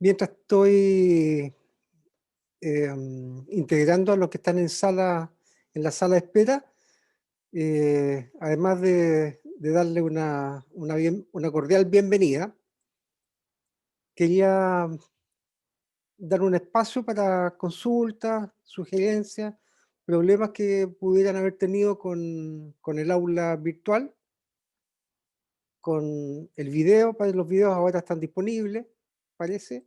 Mientras estoy integrando a los que están en la sala de espera, además de darle una cordial bienvenida, quería dar un espacio para consultas, sugerencias, problemas que pudieran haber tenido con el aula virtual, con el video. Los videos ahora están disponibles, parece.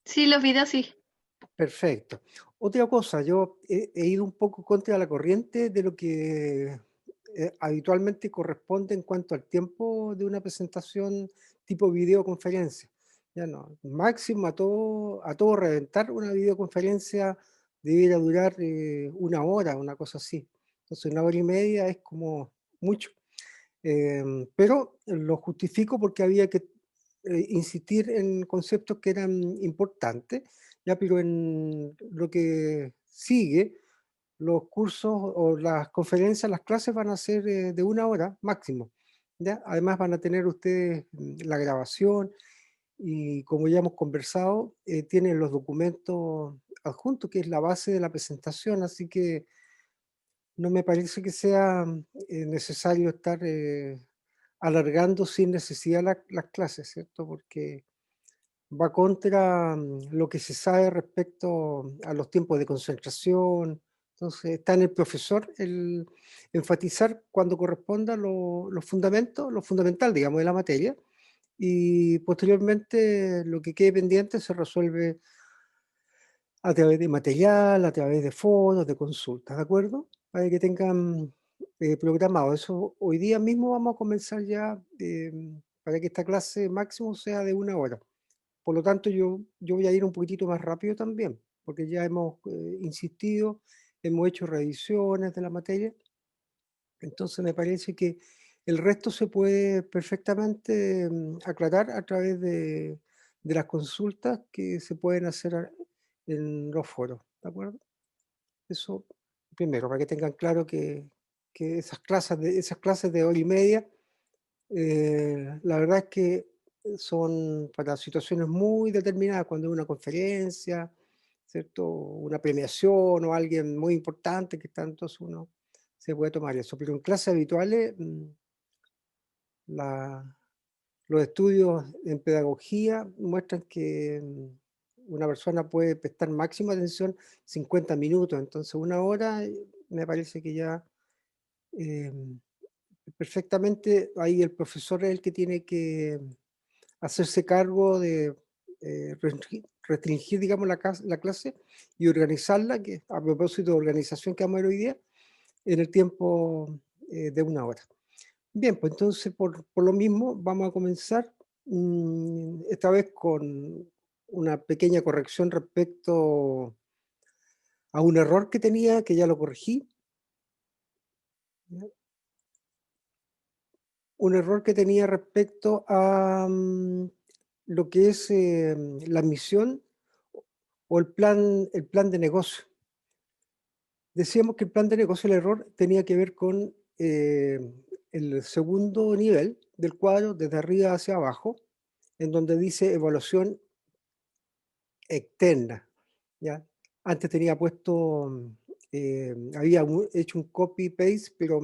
Sí, los videos sí. Perfecto. Otra cosa, yo he ido un poco contra la corriente de lo que habitualmente corresponde en cuanto al tiempo de una presentación tipo videoconferencia. Ya no, máximo a todo reventar, una videoconferencia debiera durar una hora, una cosa así. Entonces, una hora y media es como mucho. Pero lo justifico porque había que insistir en conceptos que eran importantes, ya, pero en lo que sigue, los cursos o las conferencias, las clases van a ser de una hora máximo, ¿ya? Además van a tener ustedes la grabación y como ya hemos conversado, tienen los documentos adjuntos, que es la base de la presentación, así que no me parece que sea necesario estar alargando sin necesidad las clases, ¿cierto? Porque va contra lo que se sabe respecto a los tiempos de concentración. Entonces, está en el profesor el enfatizar cuando corresponda los fundamentos, lo fundamental, digamos, de la materia, y posteriormente lo que quede pendiente se resuelve a través de material, a través de foros, de consultas, ¿de acuerdo? Para que tengan programado eso. Hoy día mismo vamos a comenzar ya para que esta clase máximo sea de una hora. Por lo tanto, yo voy a ir un poquitito más rápido también, porque ya hemos insistido, hemos hecho revisiones de la materia, entonces me parece que el resto se puede perfectamente aclarar a través de las consultas que se pueden hacer en los foros, ¿de acuerdo? Eso primero, para que tengan claro que esas clases de hora y media, la verdad es que son para situaciones muy determinadas, cuando hay una conferencia, ¿cierto? Una premiación o alguien muy importante que está, entonces uno se puede tomar eso. Pero en clases habituales, la, los estudios en pedagogía muestran que una persona puede prestar máxima atención 50 minutos, entonces una hora me parece que ya eh, perfectamente ahí el profesor es el que tiene que hacerse cargo de restringir, digamos, la clase y organizarla, que a propósito de organización que vamos a ver hoy día, en el tiempo de una hora. Bien, pues entonces por lo mismo vamos a comenzar esta vez con una pequeña corrección respecto a un error que tenía, que ya lo corregí, ¿ya? Un error que tenía respecto a lo que es la misión o el plan de negocio. Decíamos que el plan de negocio, el error tenía que ver con el segundo nivel del cuadro, desde arriba hacia abajo, en donde dice evaluación externa, ¿ya? Antes tenía puesto, había hecho un copy-paste, pero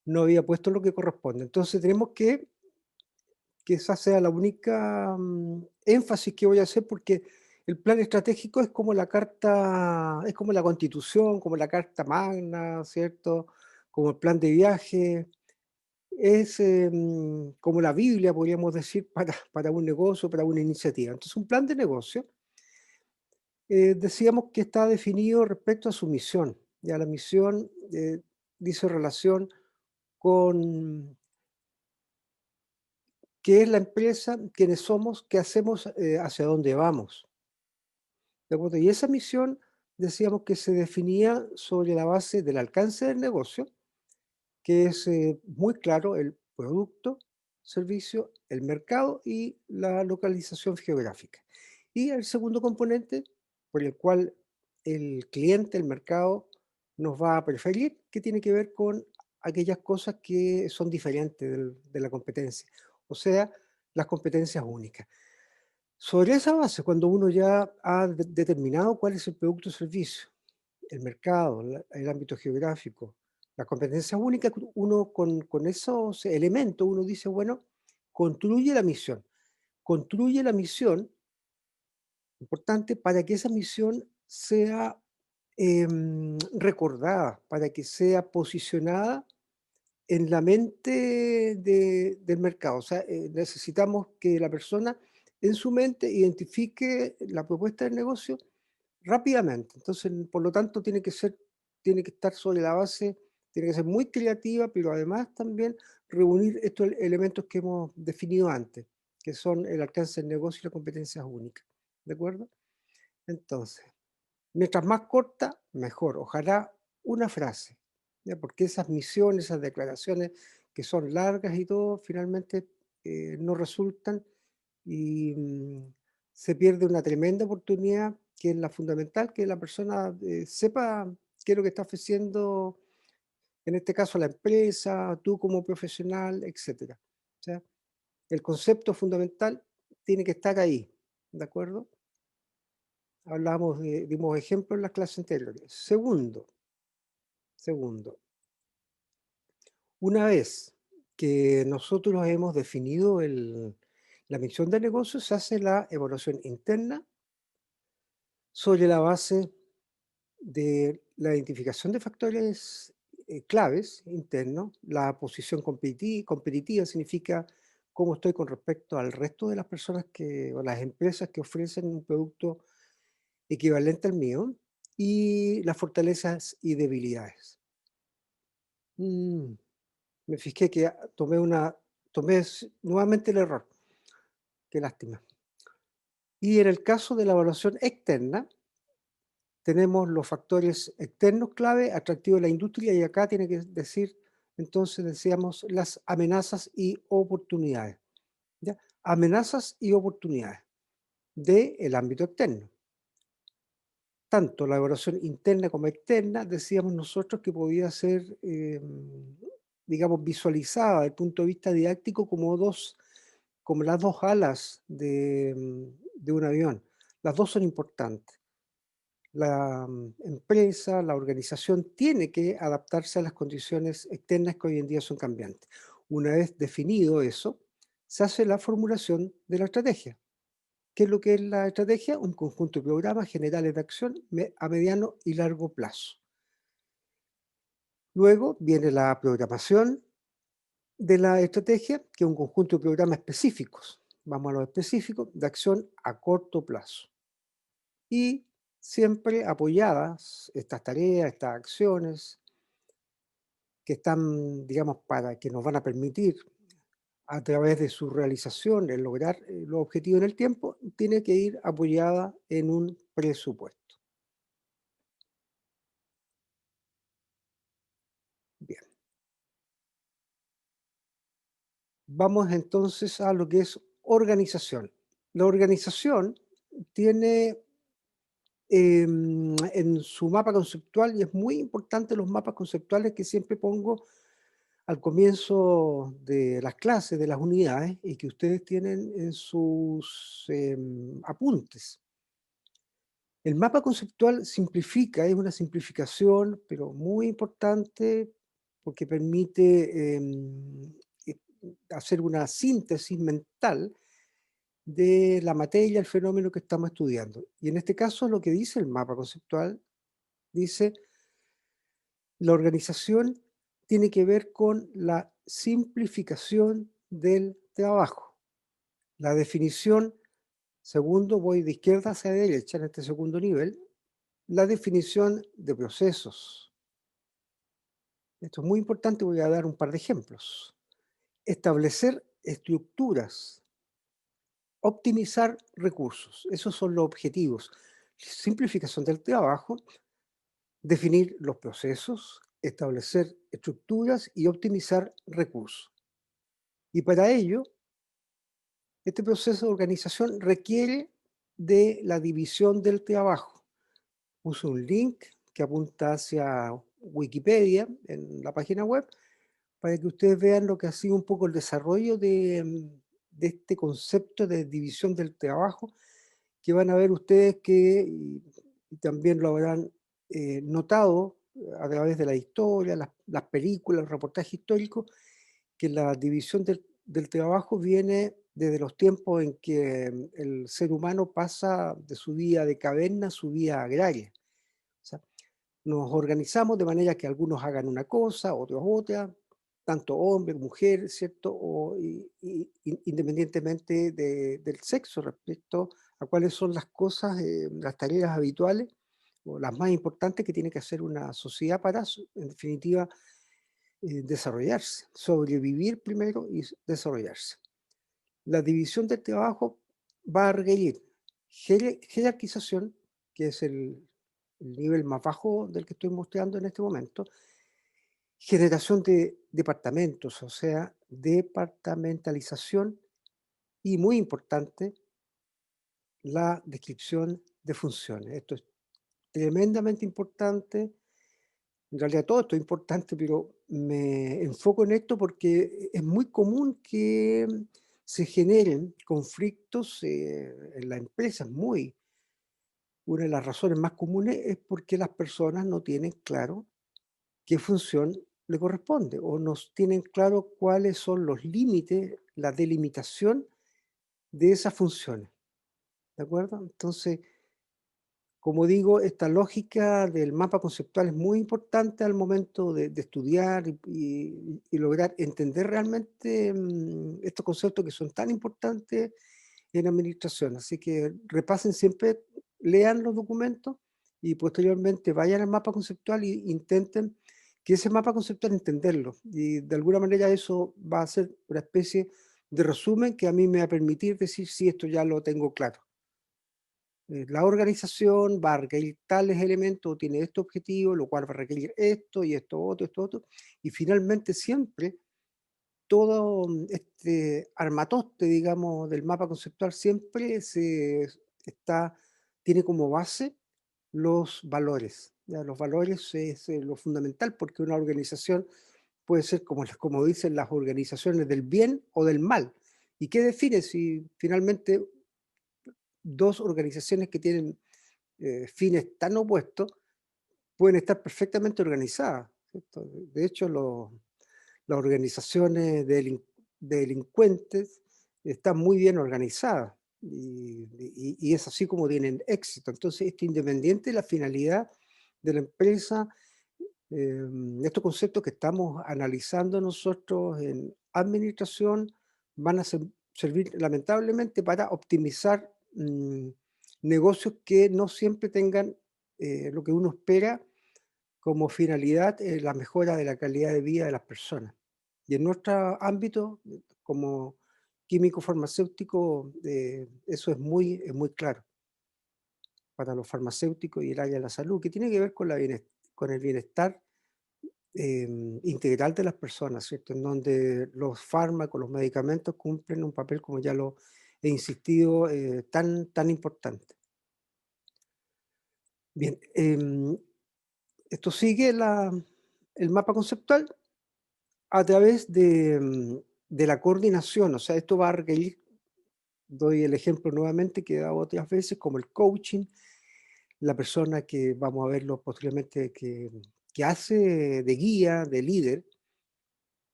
no había puesto lo que corresponde. Entonces tenemos que esa sea la única énfasis que voy a hacer, porque el plan estratégico es como la carta, es como la constitución, como la carta magna, ¿cierto? Como el plan de viaje, es como la Biblia, podríamos decir, para un negocio, para una iniciativa. Entonces, un plan de negocio, decíamos que está definido respecto a su misión. Ya la misión dice relación con qué es la empresa, quiénes somos, qué hacemos, hacia dónde vamos. ¿De acuerdo? Y esa misión decíamos que se definía sobre la base del alcance del negocio, que es muy claro el producto, servicio, el mercado y la localización geográfica. Y el segundo componente por el cual el cliente, el mercado, nos va a preferir, que tiene que ver con aquellas cosas que son diferentes de la competencia, o sea, las competencias únicas. Sobre esa base, cuando uno ya ha determinado cuál es el producto o servicio, el mercado, el ámbito geográfico, las competencias únicas, uno con esos elementos, uno dice, bueno, construye la misión. Construye la misión, importante, para que esa misión sea recordada, para que sea posicionada en la mente del mercado. O sea, necesitamos que la persona en su mente identifique la propuesta del negocio rápidamente. Entonces, por lo tanto, tiene que estar sobre la base, tiene que ser muy creativa, pero además también reunir estos elementos que hemos definido antes, que son el alcance del negocio y las competencias únicas. ¿De acuerdo? Entonces, mientras más corta, mejor. Ojalá una frase, ¿ya? Porque esas misiones, esas declaraciones que son largas y todo, finalmente no resultan y se pierde una tremenda oportunidad que es la fundamental, que la persona sepa qué es lo que está ofreciendo, en este caso la empresa, tú como profesional, etcétera. O sea, el concepto fundamental tiene que estar ahí, ¿de acuerdo? Dimos ejemplos en las clases anteriores. Segundo, una vez que nosotros hemos definido la misión del negocio, se hace la evaluación interna sobre la base de la identificación de factores claves internos. La posición competitiva significa cómo estoy con respecto al resto de las personas o las empresas que ofrecen un producto equivalente al mío, y las fortalezas y debilidades. Me fijé que nuevamente el error. Qué lástima. Y en el caso de la evaluación externa, tenemos los factores externos clave, atractivos de la industria, y acá tiene que decir, entonces decíamos, las amenazas y oportunidades. ¿Ya? Amenazas y oportunidades del ámbito externo. Tanto la evaluación interna como externa, decíamos nosotros que podía ser, digamos, visualizada desde el punto de vista didáctico como las dos alas de un avión. Las dos son importantes. La empresa, la organización tiene que adaptarse a las condiciones externas que hoy en día son cambiantes. Una vez definido eso, se hace la formulación de la estrategia. ¿Qué es lo que es la estrategia? Un conjunto de programas generales de acción a mediano y largo plazo. Luego viene la programación de la estrategia, que es un conjunto de programas específicos. Vamos a los específicos de acción a corto plazo. Y siempre apoyadas estas tareas, estas acciones que están, digamos, que nos van a permitir a través de su realización, el lograr los objetivos en el tiempo, tiene que ir apoyada en un presupuesto. Bien. Vamos entonces a lo que es organización. La organización tiene en su mapa conceptual, y es muy importante los mapas conceptuales que siempre pongo al comienzo de las clases, de las unidades, y que ustedes tienen en sus apuntes. El mapa conceptual simplifica, es una simplificación, pero muy importante porque permite eh, hacer una síntesis mental de la materia, el fenómeno que estamos estudiando. Y en este caso lo que dice el mapa conceptual, dice, la organización tiene que ver con la simplificación del trabajo. La definición, segundo, voy de izquierda hacia derecha en este segundo nivel, la definición de procesos. Esto es muy importante, voy a dar un par de ejemplos. Establecer estructuras, optimizar recursos, esos son los objetivos. Simplificación del trabajo, definir los procesos, establecer estructuras y optimizar recursos. Y para ello, este proceso de organización requiere de la división del trabajo. Uso un link que apunta hacia Wikipedia en la página web, para que ustedes vean lo que ha sido un poco el desarrollo de este concepto de división del trabajo, que van a ver ustedes que, y también lo habrán notado a través de la historia, las películas, los reportajes históricos, que la división del trabajo viene desde los tiempos en que el ser humano pasa de su vida de caverna a su vida agraria. O sea, nos organizamos de manera que algunos hagan una cosa, otros otra, tanto hombre, mujer, ¿cierto? Independientemente del sexo respecto a cuáles son las cosas, las tareas habituales o las más importantes que tiene que hacer una sociedad para, en definitiva, desarrollarse, sobrevivir primero y desarrollarse. La división del trabajo va a requerir jerarquización, que es el nivel más bajo del que estoy mostrando en este momento, generación de departamentos, o sea, departamentalización y, muy importante, la descripción de funciones. Esto es tremendamente importante. En realidad todo esto es importante, pero me enfoco en esto porque es muy común que se generen conflictos en la empresa. Una de las razones más comunes es porque las personas no tienen claro qué función le corresponde o no tienen claro cuáles son los límites, la delimitación de esas funciones. ¿De acuerdo? Entonces, como digo, esta lógica del mapa conceptual es muy importante al momento de estudiar y lograr entender realmente estos conceptos que son tan importantes en administración. Así que repasen siempre, lean los documentos y posteriormente vayan al mapa conceptual e intenten que ese mapa conceptual entenderlo. Y de alguna manera eso va a ser una especie de resumen que a mí me va a permitir decir si esto ya lo tengo claro. La organización va a requerir tales elementos, tiene este objetivo, lo cual va a requerir esto y esto otro, y finalmente siempre todo este armatoste, digamos, del mapa conceptual siempre tiene como base los valores. ¿Ya? Los valores es lo fundamental porque una organización puede ser como dicen las organizaciones del bien o del mal. ¿Y qué define si finalmente dos organizaciones que tienen fines tan opuestos pueden estar perfectamente organizadas? ¿Cierto? De hecho, las organizaciones de delincuentes están muy bien organizadas y es así como tienen éxito. Entonces, esto independiente de la finalidad de la empresa, estos conceptos que estamos analizando nosotros en administración van a servir lamentablemente para optimizar negocios que no siempre tengan lo que uno espera como finalidad la mejora de la calidad de vida de las personas. Y en nuestro ámbito, como químico farmacéutico, eso es muy claro para los farmacéuticos y el área de la salud, que tiene que ver con, con el bienestar integral de las personas, ¿cierto? En donde los fármacos, los medicamentos cumplen un papel, como ya lo he insistido, tan importante. Bien, esto sigue el mapa conceptual a través de la coordinación, o sea, esto va a requerir, doy el ejemplo nuevamente que he dado otras veces, como el coaching, la persona que vamos a verlo posteriormente que hace de guía, de líder,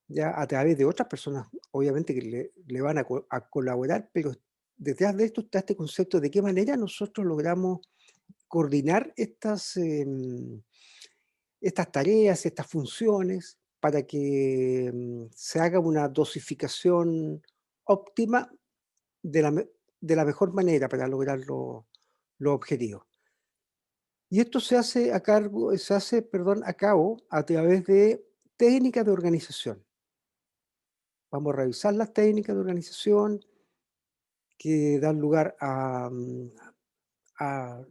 ya a través de otras personas, obviamente que le van a colaborar, pero detrás de esto está este concepto de qué manera nosotros logramos coordinar estas tareas, estas funciones, para que se haga una dosificación óptima de la mejor manera para lograr los objetivos. Y esto se hace a cabo a través de técnicas de organización. Vamos a revisar las técnicas de organización que dan lugar a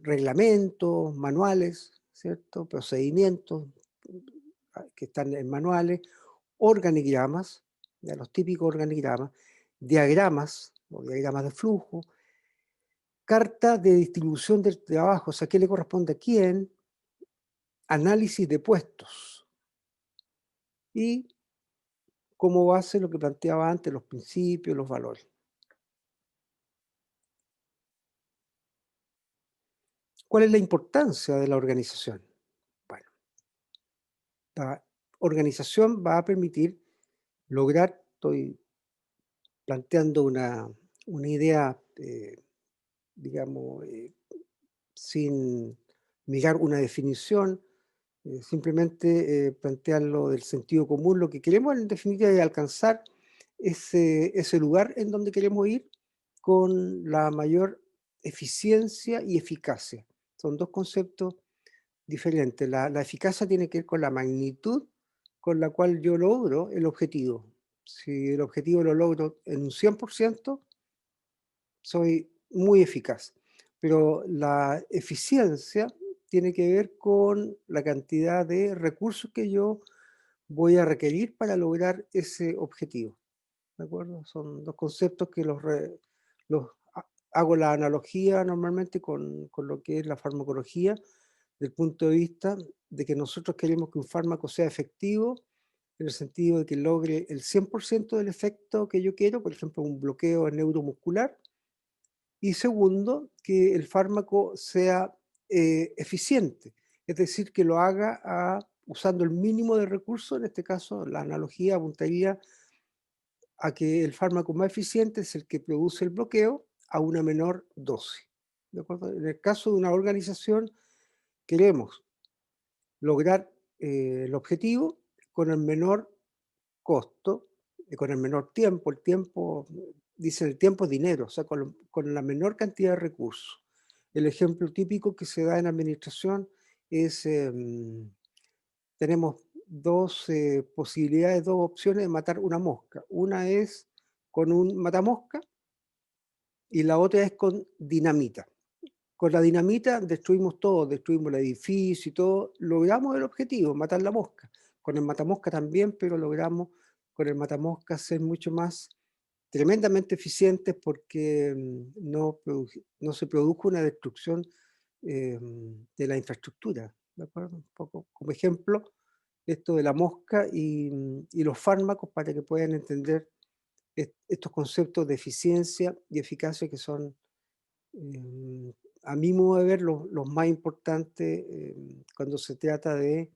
reglamentos, manuales, ¿cierto? Procedimientos que están en manuales, organigramas, ya los típicos organigramas, diagramas o diagramas de flujo, carta de distribución del trabajo, o sea, qué le corresponde a quién, análisis de puestos y como base lo que planteaba antes, los principios, los valores. ¿Cuál es la importancia de la organización? Bueno, la organización va a permitir lograr, estoy planteando una idea, digamos, sin mirar una definición, simplemente plantearlo del sentido común. Lo que queremos en definitiva es alcanzar ese lugar en donde queremos ir con la mayor eficiencia y eficacia. Son dos conceptos diferentes. La eficacia tiene que ver con la magnitud con la cual yo logro el objetivo. Si el objetivo lo logro en un 100%, soy muy eficaz. Pero la eficiencia tiene que ver con la cantidad de recursos que yo voy a requerir para lograr ese objetivo. ¿De acuerdo? Son dos conceptos que hago la analogía normalmente con lo que es la farmacología, del punto de vista de que nosotros queremos que un fármaco sea efectivo, en el sentido de que logre el 100% del efecto que yo quiero, por ejemplo, un bloqueo neuromuscular, y segundo, que el fármaco sea eficiente, es decir, que lo haga usando el mínimo de recursos. En este caso, la analogía apuntaría a que el fármaco más eficiente es el que produce el bloqueo a una menor dosis. ¿De acuerdo? En el caso de una organización, queremos lograr el objetivo con el menor costo, con el menor tiempo. El tiempo, dicen, el tiempo es dinero, o sea, con la menor cantidad de recursos. El ejemplo típico que se da en administración es, tenemos dos posibilidades, dos opciones de matar una mosca. Una es con un matamosca y la otra es con dinamita. Con la dinamita destruimos todo, destruimos el edificio y todo, logramos el objetivo, matar la mosca. Con el matamosca también, pero logramos con el matamosca ser mucho más tremendamente eficientes porque no se produjo una destrucción de la infraestructura. ¿De acuerdo? Un poco como ejemplo, esto de la mosca y los fármacos para que puedan entender estos conceptos de eficiencia y eficacia que son, eh, a mi modo de ver, los más importantes cuando se trata de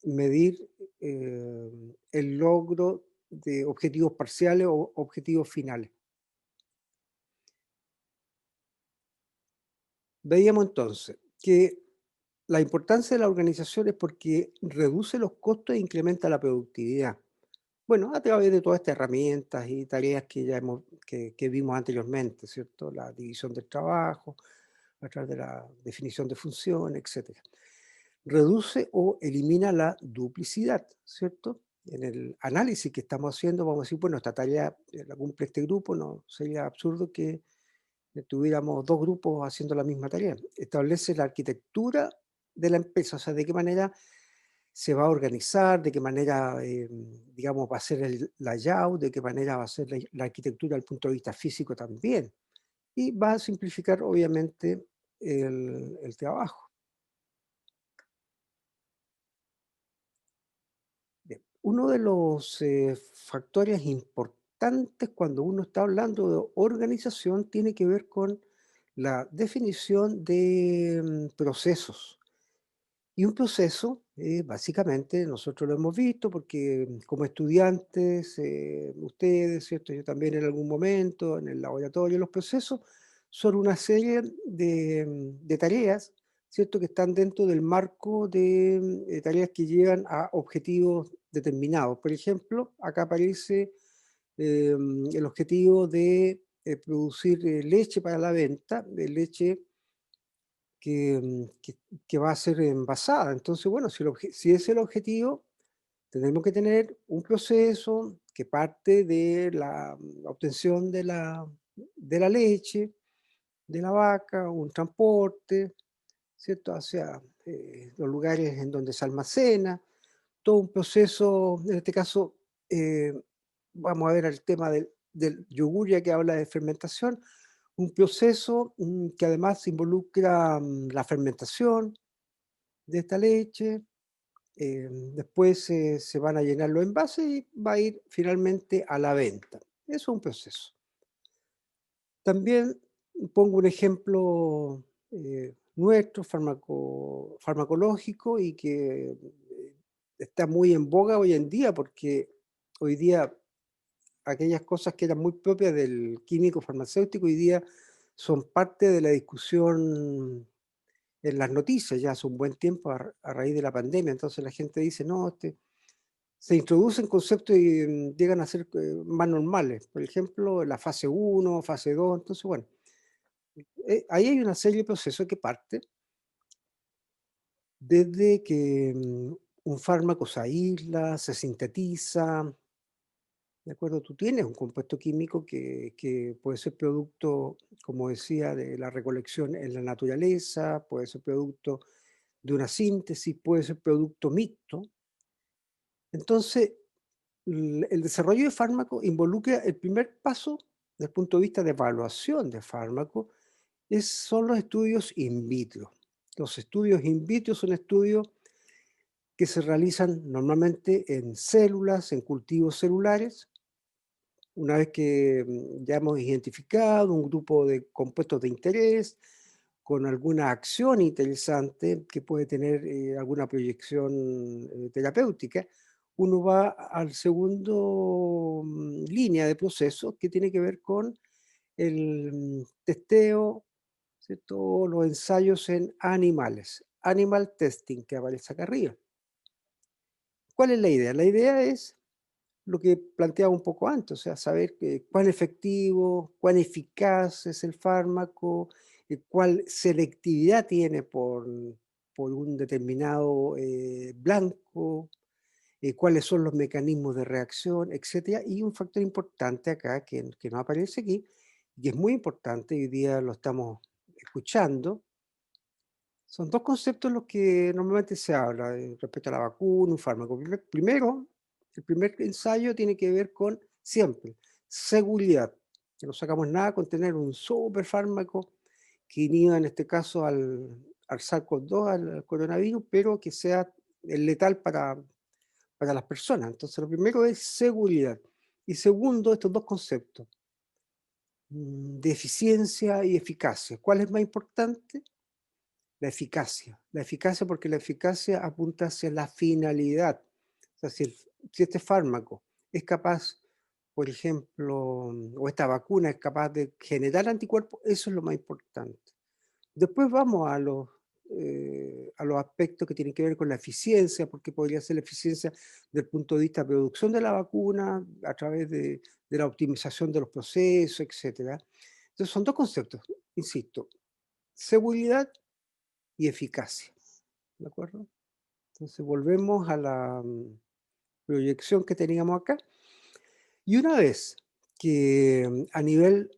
medir el logro de objetivos parciales o objetivos finales. Veíamos entonces que la importancia de la organización es porque reduce los costos e incrementa la productividad. Bueno, a través de todas estas herramientas y tareas que ya que vimos anteriormente, ¿cierto? La división del trabajo, a través de la definición de funciones, etcétera. Reduce o elimina la duplicidad, ¿cierto? En el análisis que estamos haciendo, vamos a decir, bueno, esta tarea la cumple este grupo, no sería absurdo que tuviéramos dos grupos haciendo la misma tarea. Establece la arquitectura de la empresa, o sea, de qué manera se va a organizar, de qué manera, digamos, va a ser el layout, de qué manera va a ser la arquitectura desde el punto de vista físico también. Y va a simplificar, obviamente, el trabajo. Bien, uno de los factores importantes cuando uno está hablando de organización tiene que ver con la definición de procesos. Y un proceso, básicamente, nosotros lo hemos visto porque como estudiantes, ustedes, ¿cierto? Yo también en algún momento, en el laboratorio, los procesos son una serie de tareas, ¿cierto? Que están dentro del marco de tareas que llevan a objetivos determinados. Por ejemplo, acá aparece el objetivo de producir leche para la venta, de leche que, que va a ser envasada. Entonces, bueno, si es el objetivo, tenemos que tener un proceso que parte de la obtención de la leche, de la vaca, un transporte, ¿cierto? Hacia los lugares en donde se almacena, todo un proceso, en este caso, eh, vamos a ver el tema del yogur, ya que habla de fermentación, un proceso que además involucra la fermentación de esta leche, Después se van a llenar los envases y va a ir finalmente a la venta. Eso es un proceso. También pongo un ejemplo nuestro, farmacológico y que está muy en boga hoy en día porque hoy día aquellas cosas que eran muy propias del químico farmacéutico hoy día son parte de la discusión en las noticias ya hace un buen tiempo a raíz de la pandemia. Entonces la gente dice, no, se introducen conceptos y llegan a ser más normales. Por ejemplo, la fase uno, fase 2. Entonces, bueno, ahí hay una serie de procesos que parte desde que un fármaco se aísla, se sintetiza, ¿de acuerdo? Tú tienes un compuesto químico que puede ser producto, como decía, de la recolección en la naturaleza, puede ser producto de una síntesis, puede ser producto mixto. Entonces, el desarrollo de fármaco involucra el primer paso desde el punto de vista de evaluación de fármaco, son los estudios in vitro. Los estudios in vitro son estudios que se realizan normalmente en células, en cultivos celulares. Una vez que ya hemos identificado un grupo de compuestos de interés con alguna acción interesante que puede tener alguna proyección terapéutica, uno va al segundo línea de proceso que tiene que ver con el testeo, ¿cierto? Los ensayos en animales, animal testing, que aparece acá arriba. ¿Cuál es la idea? La idea es lo que planteaba un poco antes, o sea, saber cuán efectivo, cuán eficaz es el fármaco, cuál selectividad tiene por un determinado blanco, cuáles son los mecanismos de reacción, etcétera. Y un factor importante acá que no aparece aquí, y es muy importante, hoy día lo estamos escuchando, son dos conceptos los que normalmente se habla respecto a la vacuna, un fármaco. Primero, el primer ensayo tiene que ver con siempre seguridad, que no sacamos nada con tener un super fármaco que inhiba en este caso al SARS-CoV-2, al coronavirus, pero que sea letal para las personas. Entonces, lo primero es seguridad. Y segundo, estos dos conceptos, de eficiencia y eficacia. ¿Cuál es más importante? La eficacia porque la eficacia apunta hacia la finalidad. O sea, si este fármaco es capaz, por ejemplo, o esta vacuna es capaz de generar anticuerpos, eso es lo más importante. Después vamos a los aspectos que tienen que ver con la eficiencia, porque podría ser la eficiencia desde el punto de vista de producción de la vacuna, a través de la optimización de los procesos, etcétera. Entonces son dos conceptos, insisto, seguridad y eficacia, ¿de acuerdo? Entonces volvemos a la proyección que teníamos acá. Y una vez que a nivel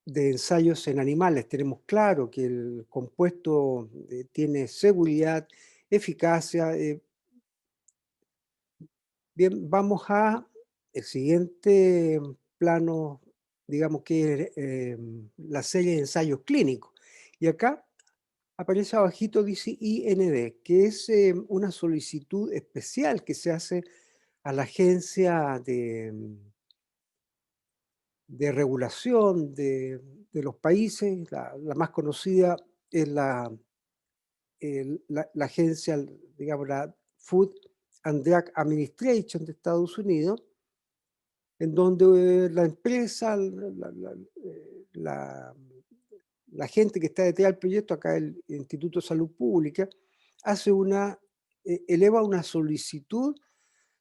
de ensayos en animales tenemos claro que el compuesto tiene seguridad, eficacia, bien, vamos a el siguiente plano, digamos que es la serie de ensayos clínicos. Y acá aparece abajito, dice IND, que es una solicitud especial que se hace a la agencia de regulación de los países. La más conocida es la agencia, digamos, la Food and Drug Administration de Estados Unidos, en donde la empresa, la- la gente que está detrás del proyecto, acá el Instituto de Salud Pública, eleva una solicitud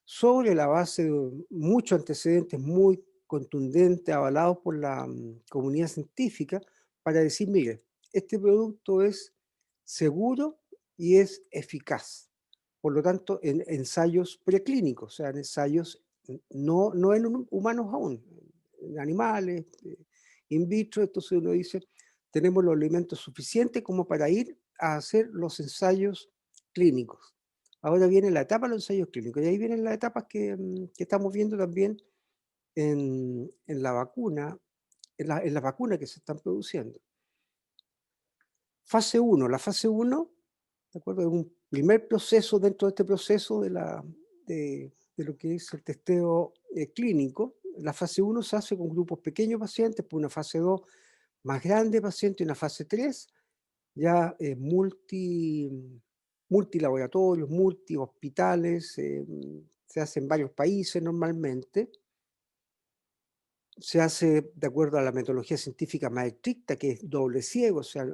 sobre la base de muchos antecedentes muy contundentes, avalados por la comunidad científica, para decir, mire, este producto es seguro y es eficaz. Por lo tanto, en ensayos preclínicos, o sea, en ensayos no en humanos aún, en animales, in vitro, entonces uno dice, tenemos los elementos suficientes como para ir a hacer los ensayos clínicos. Ahora viene la etapa de los ensayos clínicos y ahí vienen las etapas que estamos viendo también en la vacuna, en las vacunas que se están produciendo. Fase uno, la fase uno, ¿de acuerdo? Es un primer proceso dentro de este proceso de lo que es el testeo clínico. La fase uno se hace con grupos pequeños de pacientes, por una fase 2 más grande de pacientes y una fase 3 ya multilaboratorios, multihospitales, se hace en varios países normalmente. Se hace de acuerdo a la metodología científica más estricta, que es doble ciego, o sea,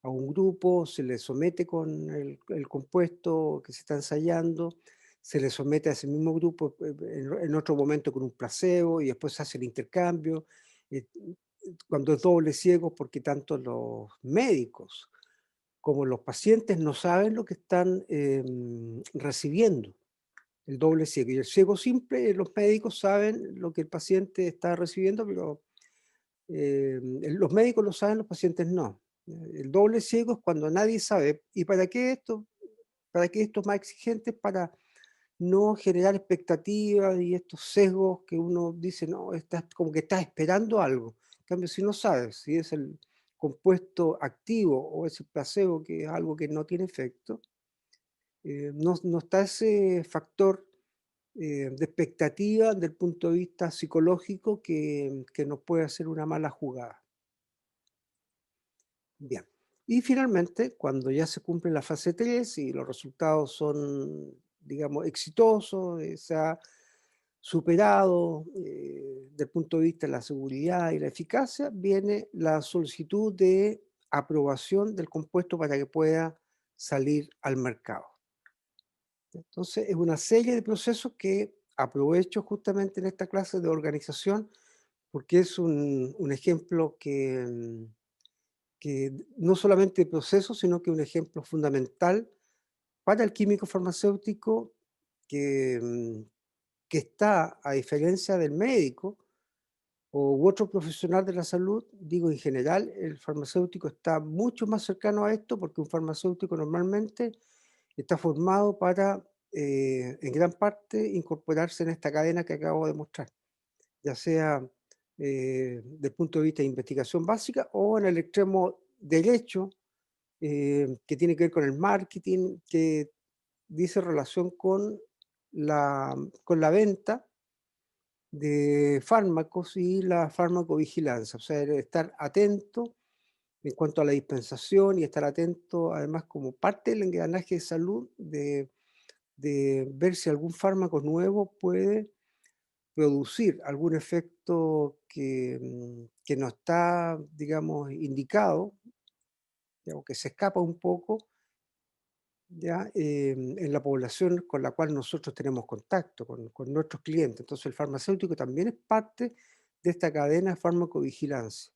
a un grupo se le somete con el compuesto que se está ensayando, se le somete a ese mismo grupo en otro momento con un placebo y después se hace el intercambio. eh, Cuando es doble ciego, porque tanto los médicos como los pacientes no saben lo que están recibiendo. El doble ciego y el ciego simple, los médicos saben lo que el paciente está recibiendo, pero los médicos lo saben, los pacientes no. El doble ciego es cuando nadie sabe. ¿Y para qué esto? ¿Para qué esto es más exigente? Para no generar expectativas y estos sesgos que uno dice, no, estás como que estás esperando algo. En cambio, si no sabes si es el compuesto activo o es el placebo, que es algo que no tiene efecto, no está ese factor de expectativa desde el punto de vista psicológico que nos puede hacer una mala jugada. Bien. Y finalmente, cuando ya se cumple la fase 3 y los resultados son, digamos, exitosos, se ha superado desde el punto de vista de la seguridad y la eficacia, viene la solicitud de aprobación del compuesto para que pueda salir al mercado. Entonces, es una serie de procesos que aprovecho justamente en esta clase de organización porque es un ejemplo que no solamente de proceso, sino que un ejemplo fundamental para el químico farmacéutico que, que está, a diferencia del médico u otro profesional de la salud, digo en general, el farmacéutico está mucho más cercano a esto porque un farmacéutico normalmente está formado para, en gran parte, incorporarse en esta cadena que acabo de mostrar, ya sea desde el punto de vista de investigación básica o en el extremo derecho, que tiene que ver con el marketing, que dice relación con la venta de fármacos y la farmacovigilancia, o sea, estar atento en cuanto a la dispensación y estar atento además como parte del engranaje de salud de ver si algún fármaco nuevo puede producir algún efecto que no está, digamos, indicado, digamos, que se escapa un poco ya en la población con la cual nosotros tenemos contacto, con nuestros clientes. Entonces el farmacéutico también es parte de esta cadena de farmacovigilancia.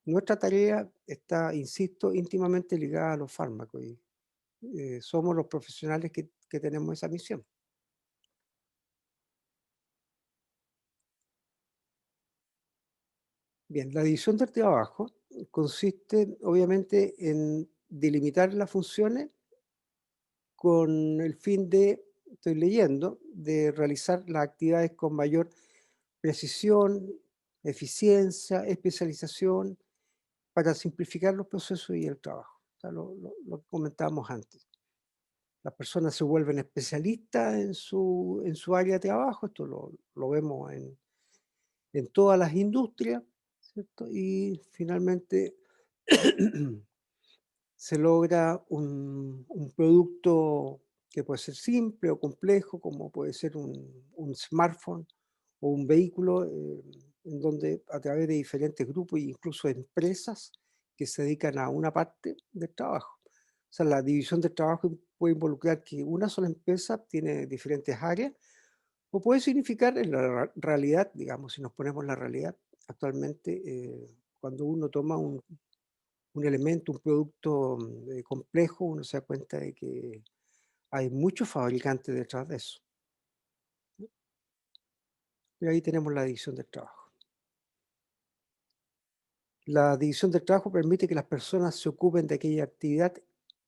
Nuestra tarea está, insisto, íntimamente ligada a los fármacos y somos los profesionales que tenemos esa misión. Bien, la división del trabajo consiste obviamente en delimitar las funciones con el fin de, estoy leyendo, de realizar las actividades con mayor precisión, eficiencia, especialización, para simplificar los procesos y el trabajo. O sea, lo que comentábamos antes. Las personas se vuelven especialistas en su área de trabajo, esto lo vemos en todas las industrias, ¿cierto? Y finalmente se logra un producto que puede ser simple o complejo, como puede ser un smartphone o un vehículo, en donde a través de diferentes grupos e incluso empresas que se dedican a una parte del trabajo. O sea, la división del trabajo puede involucrar que una sola empresa tiene diferentes áreas, o puede significar en la realidad, digamos, si nos ponemos la realidad, actualmente, cuando uno toma un elemento, un producto complejo, uno se da cuenta de que hay muchos fabricantes detrás de eso. Y ahí tenemos la división del trabajo. La división del trabajo permite que las personas se ocupen de aquella actividad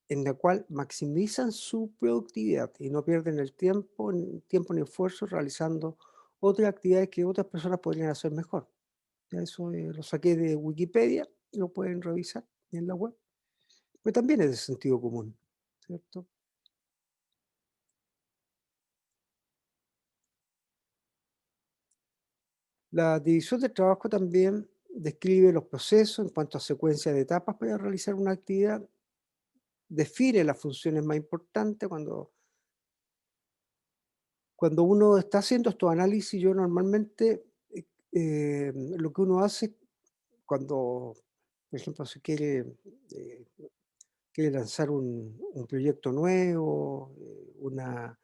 en la cual maximizan su productividad y no pierden el tiempo ni esfuerzo realizando otras actividades que otras personas podrían hacer mejor. Ya eso lo saqué de Wikipedia, lo pueden revisar en la web, pero también es de sentido común, ¿cierto? La división del trabajo también describe los procesos en cuanto a secuencia de etapas para realizar una actividad, define las funciones más importantes. Cuando uno está haciendo estos análisis, yo normalmente, lo que uno hace cuando, por ejemplo, se eh, quiere lanzar un proyecto nuevo, una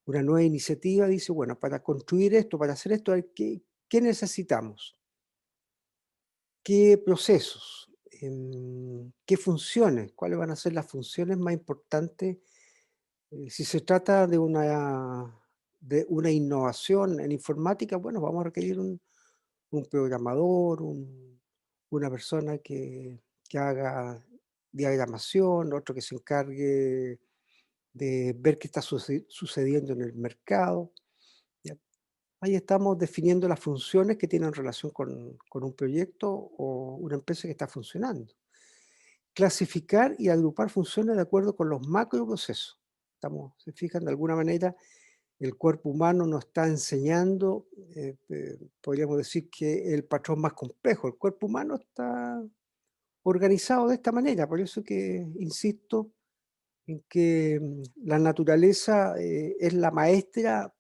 nueva iniciativa, dice, bueno, para construir esto, para hacer esto, ¿qué necesitamos? ¿Qué procesos? ¿Qué funciones? ¿Cuáles van a ser las funciones más importantes? Si se trata de una innovación en informática, bueno, vamos a requerir un programador, una persona que haga diagramación, otro que se encargue de ver qué está sucediendo en el mercado. ¿Ya? Ahí estamos definiendo las funciones que tienen relación con un proyecto o una empresa que está funcionando. Clasificar y agrupar funciones de acuerdo con los macroprocesos. Se fijan, de alguna manera, el cuerpo humano nos está enseñando, podríamos decir que el patrón más complejo. El cuerpo humano está organizado de esta manera, por eso que insisto en que la naturaleza es la maestra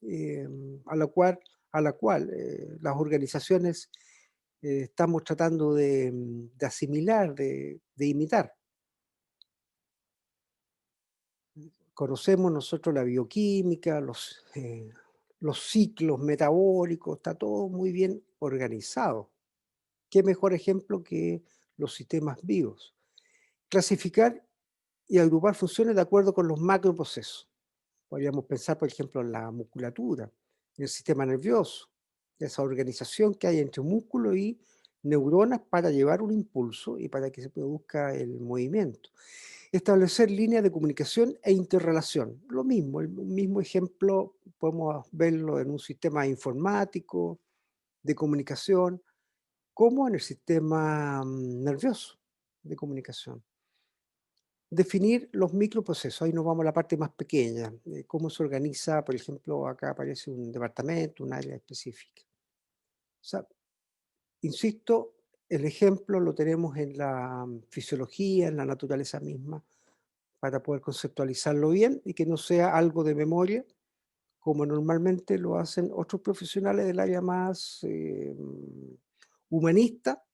eh, a la cual las organizaciones estamos tratando de asimilar, de imitar. Conocemos nosotros la bioquímica, los ciclos metabólicos, está todo muy bien organizado. ¿Qué mejor ejemplo que los sistemas vivos? Clasificar y agrupar funciones de acuerdo con los macroprocesos. Podríamos pensar, por ejemplo, en la musculatura, en el sistema nervioso, esa organización que hay entre músculo y neuronas para llevar un impulso y para que se produzca el movimiento. Establecer líneas de comunicación e interrelación. Lo mismo, el mismo ejemplo podemos verlo en un sistema informático, de comunicación, como en el sistema nervioso de comunicación. Definir los microprocesos, ahí nos vamos a la parte más pequeña, cómo se organiza, por ejemplo, acá aparece un departamento, un área específica. O sea, insisto, el ejemplo lo tenemos en la fisiología, en la naturaleza misma, para poder conceptualizarlo bien y que no sea algo de memoria, como normalmente lo hacen otros profesionales del área más humanista,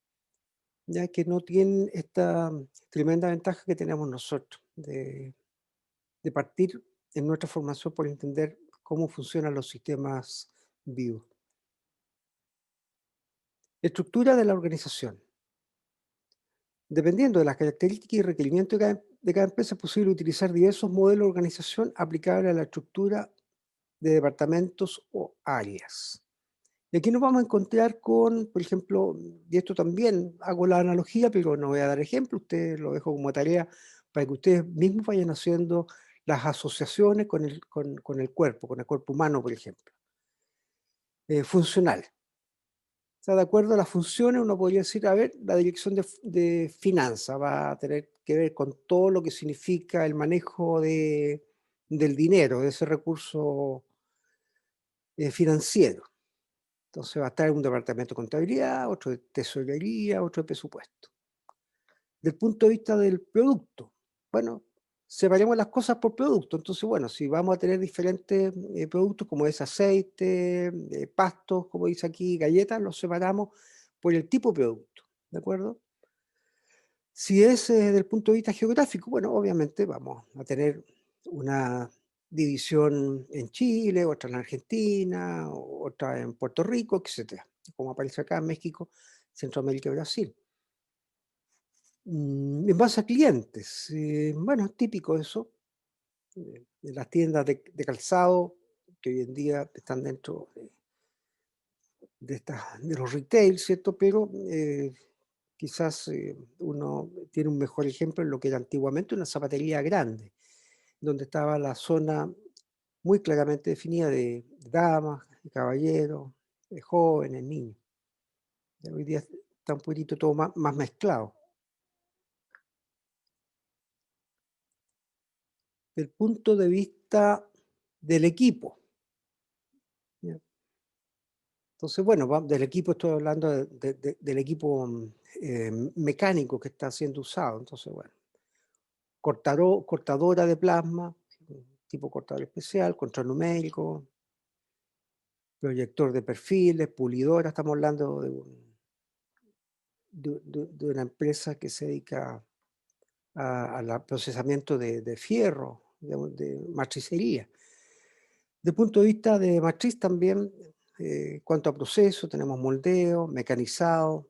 ya que no tienen esta tremenda ventaja que tenemos nosotros de partir en nuestra formación por entender cómo funcionan los sistemas vivos. Estructura de la organización. Dependiendo de las características y requerimientos de cada empresa, es posible utilizar diversos modelos de organización aplicables a la estructura de departamentos o áreas. Y aquí nos vamos a encontrar con, por ejemplo, y esto también hago la analogía, pero no voy a dar ejemplo, ustedes lo dejo como tarea para que ustedes mismos vayan haciendo las asociaciones con el cuerpo humano, por ejemplo. Funcional. O sea, de acuerdo a las funciones, uno podría decir, a ver, la dirección de finanzas va a tener que ver con todo lo que significa el manejo del dinero, de ese recurso financiero. Entonces va a estar un departamento de contabilidad, otro de tesorería, otro de presupuesto. Del punto de vista del producto, bueno, separemos las cosas por producto. Entonces, bueno, si vamos a tener diferentes productos como es aceite, pastos, como dice aquí, galletas, los separamos por el tipo de producto, ¿de acuerdo? Si es del punto de vista geográfico, bueno, obviamente vamos a tener una división en Chile, otra en Argentina, otra en Puerto Rico, etcétera, como aparece acá en México, Centroamérica y Brasil. En base a clientes, bueno, es típico eso, de las tiendas de calzado, que hoy en día están dentro de los retail, ¿cierto? Pero quizás uno tiene un mejor ejemplo en lo que era antiguamente una zapatería grande, donde estaba la zona muy claramente definida de damas, de caballeros, de jóvenes, niños. Ya hoy día está un poquito todo más mezclado. Del punto de vista del equipo, ¿ya? Entonces, bueno, del equipo estoy hablando del equipo mecánico que está siendo usado. Entonces, bueno, cortadora de plasma, tipo cortador especial, control numérico, proyector de perfiles, pulidora. Estamos hablando de una empresa que se dedica al procesamiento de fierro, de matricería. Desde el punto de vista de matriz también, cuanto a proceso, tenemos moldeo, mecanizado,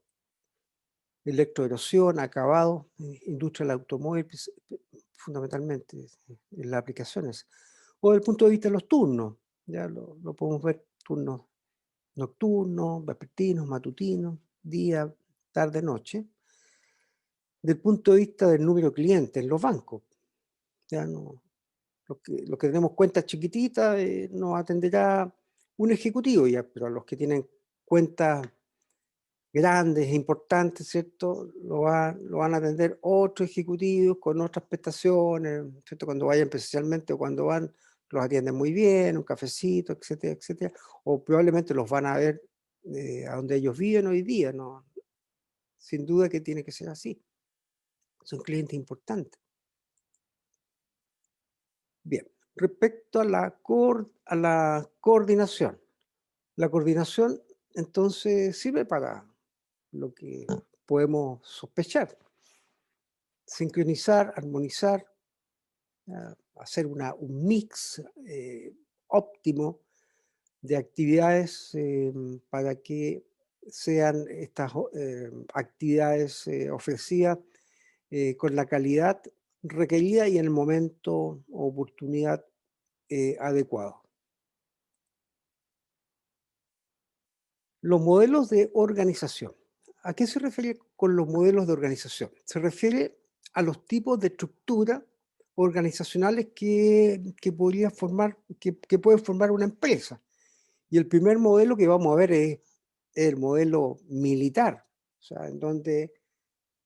electroerosión, acabado, industria del automóvil, fundamentalmente en las aplicaciones. O desde el punto de vista de los turnos, ya lo podemos ver, turnos nocturnos, vespertinos, matutinos, día, tarde, noche. Del punto de vista del número de clientes, los bancos, ya no, los que tenemos cuentas chiquititas, nos atenderá un ejecutivo ya, pero a los que tienen cuentas grandes e importantes, ¿cierto? Lo van a atender otros ejecutivos con otras prestaciones, ¿cierto? Cuando vayan presencialmente o cuando van, los atienden muy bien, un cafecito, etcétera, etcétera. O probablemente los van a ver a donde ellos viven hoy día, ¿no? Sin duda que tiene que ser así. Son clientes importantes. Bien, respecto a a la coordinación. La coordinación, entonces, sirve para lo que podemos sospechar. Sincronizar, armonizar, hacer un mix óptimo de actividades para que sean estas actividades ofrecidas con la calidad requerida y en el momento o oportunidad adecuado. Los modelos de organización. ¿A qué se refiere con los modelos de organización? Se refiere a los tipos de estructura organizacionales que podría formar, que puede formar una empresa. Y el primer modelo que vamos a ver es el modelo militar, o sea, en donde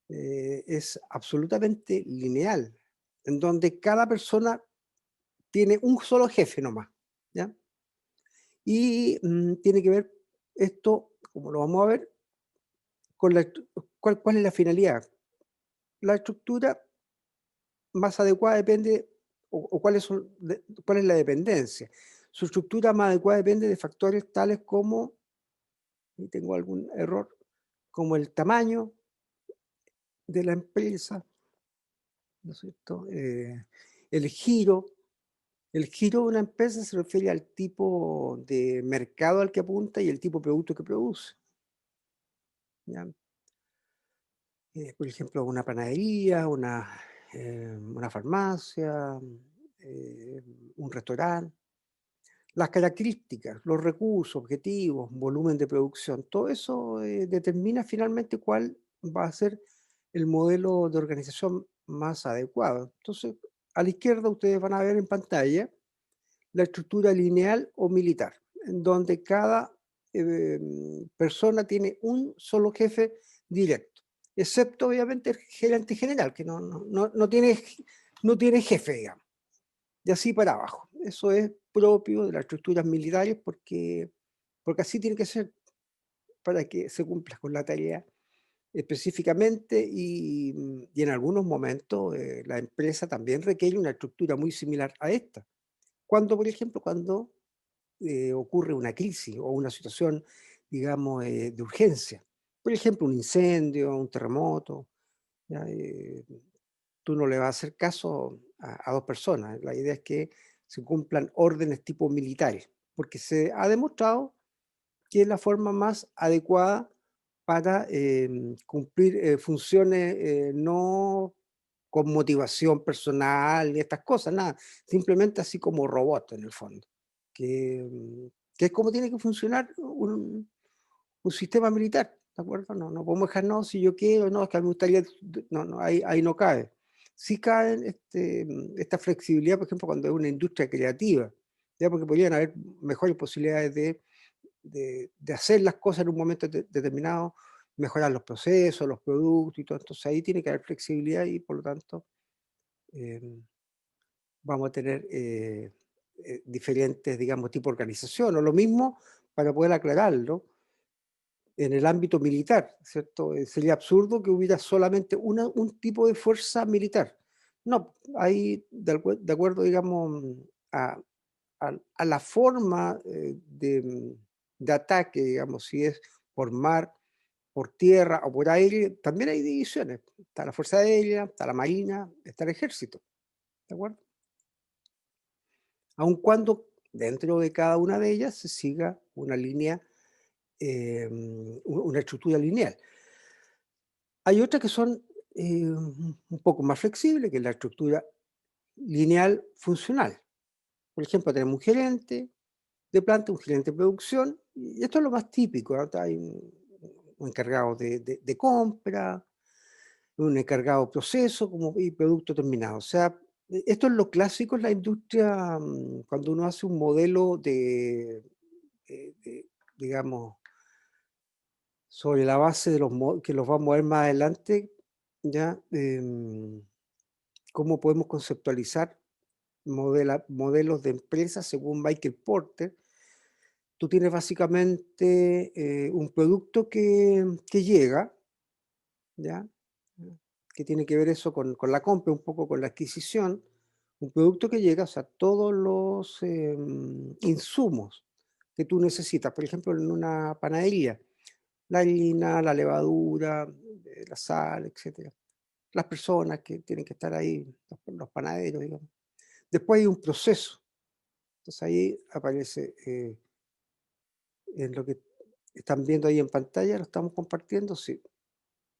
es absolutamente lineal, en donde cada persona tiene un solo jefe nomás, ¿ya? Y tiene que ver esto, como lo vamos a ver, con cuál es la finalidad. La estructura más adecuada depende, o cuál es la dependencia. Su estructura más adecuada depende de factores tales como, y tengo algún error, como el tamaño de la empresa, ¿no es cierto? El giro de una empresa se refiere al tipo de mercado al que apunta y el tipo de producto que produce. ¿Ya? Por ejemplo, una panadería, una farmacia, eh, un restaurante. Las características, los recursos, objetivos, volumen de producción, todo eso determina finalmente cuál va a ser el modelo de organización más adecuado. Entonces, a la izquierda ustedes van a ver en pantalla la estructura lineal o militar, en donde cada persona tiene un solo jefe directo, excepto obviamente el gerente general, que no tiene jefe, digamos, y así para abajo. Eso es propio de las estructuras militares porque así tiene que ser para que se cumpla con la tarea específicamente y en algunos momentos la empresa también requiere una estructura muy similar a esta. Cuando, por ejemplo, cuando ocurre una crisis o una situación, digamos, de urgencia. Por ejemplo, un incendio, un terremoto. ¿Ya? Tú no le vas a hacer caso a dos personas. La idea es que se cumplan órdenes tipo militares, porque se ha demostrado que es la forma más adecuada para cumplir funciones no con motivación personal y estas cosas, nada, simplemente así como robot en el fondo, que, que es como tiene que funcionar un sistema militar, ¿de acuerdo? No podemos dejar, no, si yo quiero, no, es que a mí me gustaría, no, no, ahí no cabe. Sí cae esta flexibilidad, por ejemplo, cuando es una industria creativa, ya porque podrían haber mejores posibilidades de hacer las cosas en un momento determinado, mejorar los procesos, los productos y todo. Entonces ahí tiene que haber flexibilidad y por lo tanto eh, vamos a tener diferentes, digamos, tipos de organización. O lo mismo, para poder aclararlo, en el ámbito militar, ¿cierto? Sería absurdo que hubiera solamente un tipo de fuerza militar. No, hay, de acuerdo, digamos, a, a la forma de ataque, digamos, si es por mar, por tierra o por aire, también hay divisiones. Está la Fuerza Aérea, está la Marina, está el Ejército, ¿de acuerdo? Aun cuando dentro de cada una de ellas se siga una línea, una estructura lineal. Hay otras que son un poco más flexibles, que es la estructura lineal funcional. Por ejemplo, tenemos un gerente de planta, un gerente de producción, y esto es lo más típico, ¿no? Hay un encargado de compra, un encargado de proceso como, y producto terminado. O sea, esto es lo clásico en la industria, cuando uno hace un modelo digamos, sobre la base de que los vamos a ver más adelante, ya, cómo podemos conceptualizar modelos de empresas según Michael Porter. Tú tienes básicamente un producto que llega, ¿ya? Que tiene que ver eso con la compra, un poco con la adquisición, un producto que llega, o sea, todos los insumos que tú necesitas, por ejemplo, en una panadería, la harina, la levadura, la sal, etcétera. Las personas que tienen que estar ahí, los panaderos, digamos. Después hay un proceso. Entonces ahí aparece en lo que están viendo ahí en pantalla, lo estamos compartiendo, sí,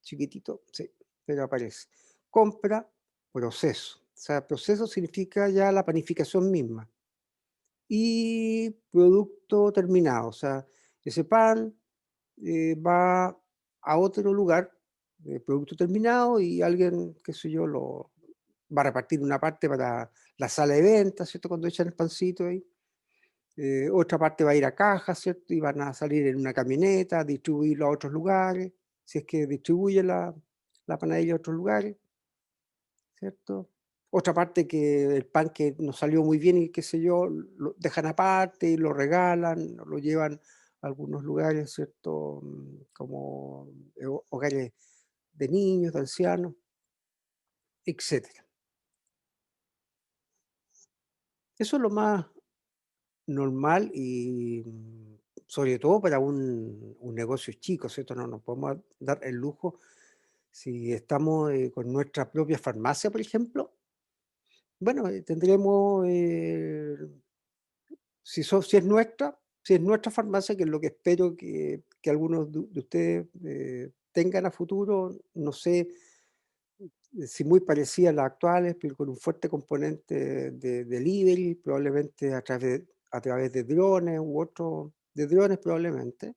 chiquitito, sí, pero aparece. Compra, proceso. O sea, proceso significa ya la panificación misma. Y producto terminado, o sea, ese pan va a otro lugar, producto terminado, y alguien, qué sé yo, lo va a repartir una parte para la sala de ventas, ¿cierto? Cuando echan el pancito ahí. Otra parte va a ir a caja, ¿cierto? Y van a salir en una camioneta, distribuirlo a otros lugares, si es que distribuye la panadería a otros lugares, ¿cierto? Otra parte que el pan que nos salió muy bien y qué sé yo, lo dejan aparte y lo regalan, lo llevan a algunos lugares, ¿cierto? Como hogares de niños, de ancianos, etcétera. Eso es lo más normal y, sobre todo para un negocio chico, ¿cierto? No nos podemos dar el lujo, si estamos, con nuestra propia farmacia, por ejemplo, bueno, tendremos, si es nuestra farmacia, que es lo que espero que algunos de ustedes, tengan a futuro, no sé, si muy parecida a las actuales, pero con un fuerte componente de delivery, probablemente a través de drones u otros de drones probablemente.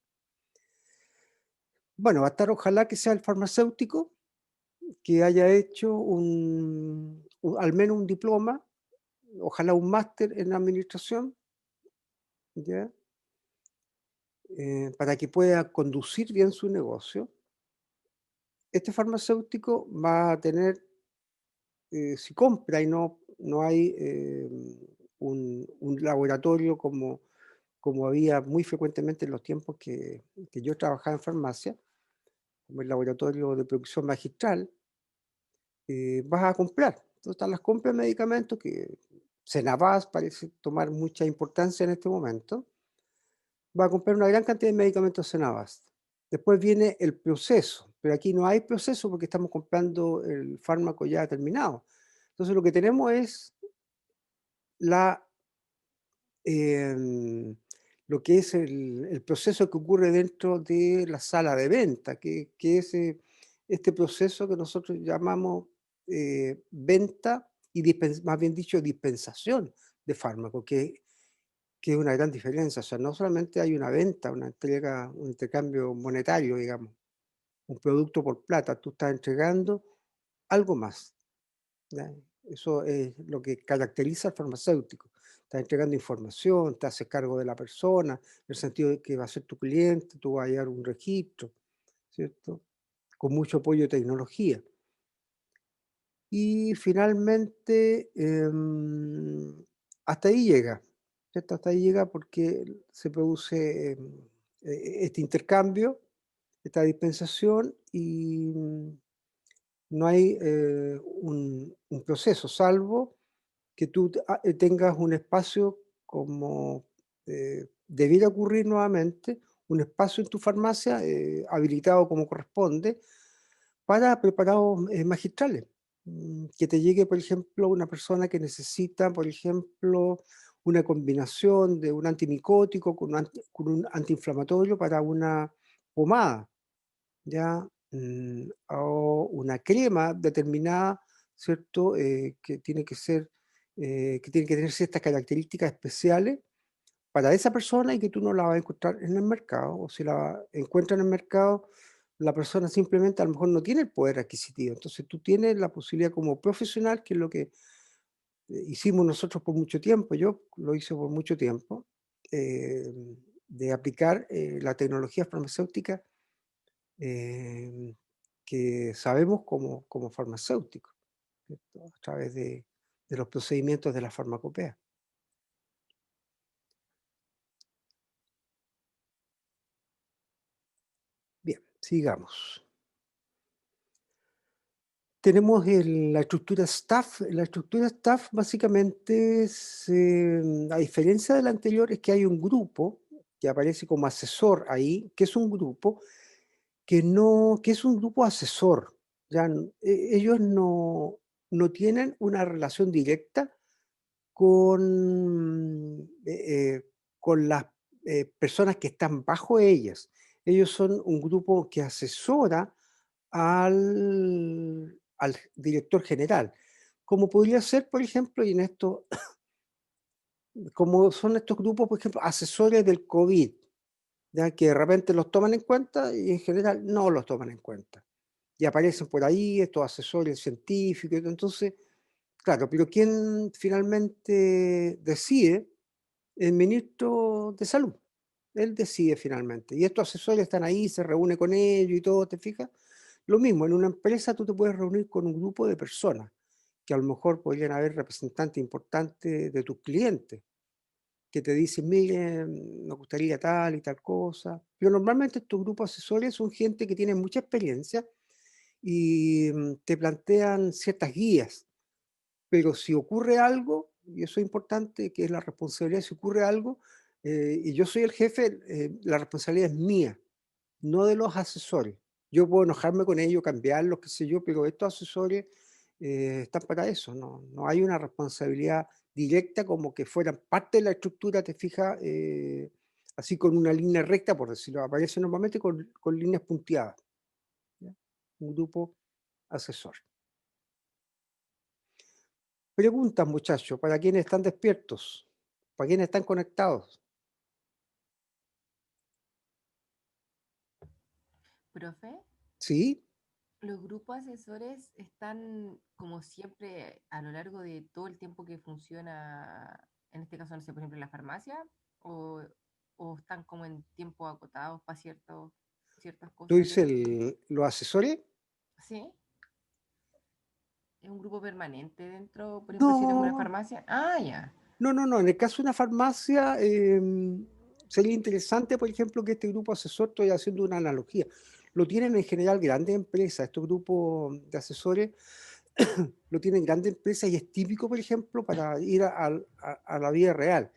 Bueno, va a estar, ojalá que sea el farmacéutico que haya hecho al menos un diploma, ojalá un máster en administración, ¿ya? Para que pueda conducir bien su negocio. Este farmacéutico va a tener, si compra y no hay un laboratorio como había muy frecuentemente en los tiempos que yo trabajaba en farmacia, como el laboratorio de producción magistral, vas a comprar. Entonces están las compras de medicamentos que Senavas parece tomar mucha importancia en este momento. Va a comprar una gran cantidad de medicamentos Senavas. Después viene el proceso, pero aquí no hay proceso porque estamos comprando el fármaco ya terminado. Entonces lo que tenemos es la, em, lo que es el proceso que ocurre dentro de la sala de venta, que es este proceso que nosotros llamamos venta y más bien dicho dispensación de fármacos, que es una gran diferencia. O sea, no solamente hay una venta, una entrega, un intercambio monetario, digamos, un producto por plata, tú estás entregando algo más, ¿ya? Eso es lo que caracteriza al farmacéutico. Estás entregando información, te haces cargo de la persona, en el sentido de que va a ser tu cliente, tú vas a llevar un registro, ¿cierto? Con mucho apoyo de tecnología. Y finalmente, hasta ahí llega, ¿cierto? Hasta ahí llega porque se produce este intercambio. esta dispensación y no hay un proceso, salvo que tú tengas un espacio como debiera ocurrir nuevamente, un espacio en tu farmacia habilitado como corresponde para preparados magistrales. Que te llegue, por ejemplo, una persona que necesita, por ejemplo, una combinación de un antimicótico con un antiinflamatorio para una pomada, ¿ya? O una crema determinada, ¿cierto? Que tiene que ser, que tiene que tener ciertas características especiales para esa persona y que tú no la vas a encontrar en el mercado, o si la encuentras en el mercado, la persona simplemente a lo mejor no tiene el poder adquisitivo. Entonces tú tienes la posibilidad como profesional, que es lo que hicimos nosotros por mucho tiempo, yo lo hice por mucho tiempo, eh, de aplicar la tecnología farmacéutica eh, que sabemos como farmacéuticos, ¿cierto? A través de los procedimientos de la farmacopea. Bien, sigamos. Tenemos la estructura staff. La estructura staff básicamente a diferencia de la anterior, es que hay un grupo que aparece como asesor ahí, que es un grupo que es un grupo asesor. Ya, ellos no tienen una relación directa con las personas que están bajo ellas. Ellos son un grupo que asesora al director general, como podría ser, por ejemplo, y en esto, como son estos grupos, por ejemplo, asesores del COVID, ya que de repente los toman en cuenta y en general no los toman en cuenta. Y aparecen por ahí estos asesores científicos, entonces, claro, pero ¿quién finalmente decide? El ministro de Salud. Él decide finalmente. Y estos asesores están ahí, se reúne con ellos y todo, ¿te fijas? Lo mismo, en una empresa tú te puedes reunir con un grupo de personas, que a lo mejor podrían haber representantes importantes de tus clientes, que te dicen, miren, nos gustaría tal y tal cosa. Pero normalmente estos grupos asesores son gente que tiene mucha experiencia y te plantean ciertas guías. Pero si ocurre algo, y eso es importante, que es la responsabilidad, si ocurre algo, y yo soy el jefe, la responsabilidad es mía, no de los asesores. Yo puedo enojarme con ellos, cambiarlos, qué sé yo, pero estos asesores están para eso, no hay una responsabilidad directa como que fueran parte de la estructura, te fijas, así con una línea recta, por decirlo, aparece normalmente con líneas punteadas, ¿ya? Un grupo asesor. Preguntas, muchachos, para quienes están despiertos, para quienes están conectados. Profe, ¿Sí? los grupos asesores están como siempre a lo largo de todo el tiempo que funciona, en este caso, no sé, por ejemplo, en la farmacia, o, o están como en tiempo acotados para ciertas ¿Tú cosas dices del... los asesores? Sí, es un grupo permanente dentro, por ejemplo, si tengo una No, farmacia. Ah, ya. no. En el caso de una farmacia, sería interesante, por ejemplo, que este grupo asesor, estoy haciendo una analogía, lo tienen en general grandes empresas, estos grupos de asesores lo tienen grandes empresas y es típico, por ejemplo, para ir a la vida real.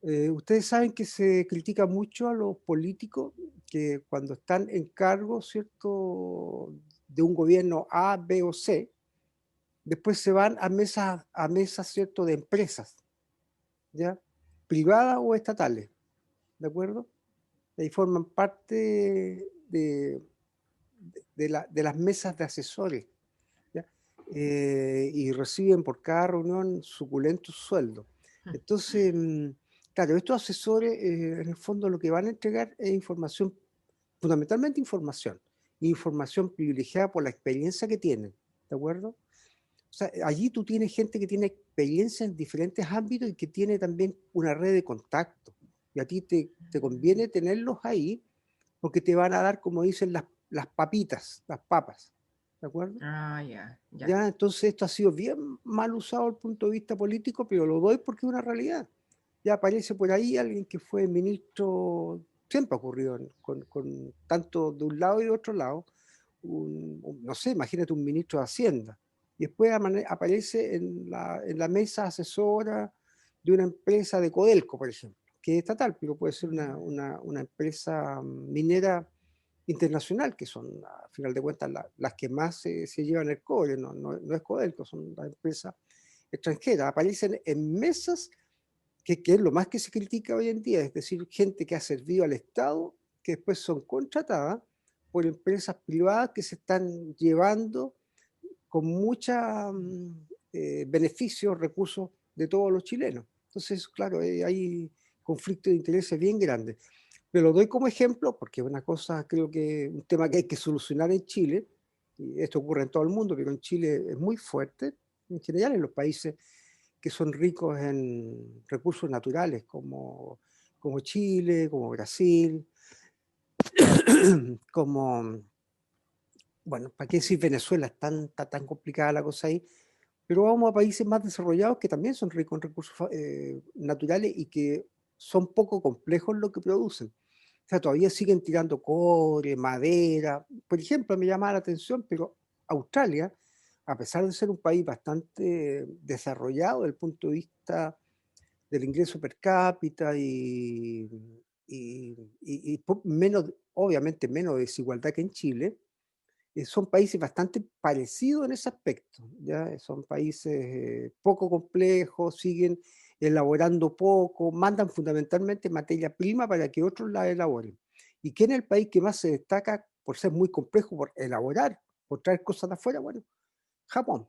Ustedes saben que se critica mucho a los políticos que cuando están en cargo, ¿cierto?, de un gobierno A, B o C, después se van a mesas, ¿cierto?, de empresas, ¿ya? Privadas o estatales, ¿de acuerdo? Y ahí forman parte de las mesas de asesores, ¿ya? Y reciben por cada reunión suculentos sueldos. Entonces, claro, estos asesores en el fondo lo que van a entregar es información, fundamentalmente información privilegiada por la experiencia que tienen, ¿de acuerdo? O sea, allí tú tienes gente que tiene experiencia en diferentes ámbitos y que tiene también una red de contactos. Y a ti te conviene tenerlos ahí porque te van a dar, como dicen, las papitas, las papas, ¿de acuerdo? Ah, ya, ya. Ya, entonces esto ha sido bien mal usado desde el punto de vista político, pero lo doy porque es una realidad. Ya aparece por ahí alguien que fue ministro siempre ha ocurrido tanto de un lado y de otro lado, no sé, imagínate un ministro de Hacienda, y después aparece en la mesa asesora de una empresa de Codelco, por ejemplo, que es estatal, pero puede ser Mm. una empresa minera internacional, que son, a final de cuentas, las que más se llevan el cobre, no es Codelco, son las empresas extranjeras, aparecen en mesas que es lo más que se critica hoy en día, es decir, gente que ha servido al Estado, que después son contratadas por empresas privadas que se están llevando con mucha beneficios, recursos de todos los chilenos. Entonces, claro, hay conflictos de intereses bien grandes. Pero lo doy como ejemplo porque es una cosa, creo que un tema que hay que solucionar en Chile, y esto ocurre en todo el mundo, pero en Chile es muy fuerte, en general en los países que son ricos en recursos naturales, como Chile, como Brasil, como, bueno, ¿para qué decir Venezuela? Está tan complicada la cosa ahí, pero vamos a países más desarrollados que también son ricos en recursos naturales y que son poco complejos lo que producen. O sea, todavía siguen tirando cobre, madera. Por ejemplo, me llama la atención, pero Australia, a pesar de ser un país bastante desarrollado desde el punto de vista del ingreso per cápita menos, obviamente menos desigualdad que en Chile, son países bastante parecidos en ese aspecto, ¿ya? Son países poco complejos, siguen elaborando poco, mandan fundamentalmente materia prima para que otros la elaboren. ¿Y quién es el país que más se destaca por ser muy complejo, por elaborar, por traer cosas de afuera? Bueno, Japón.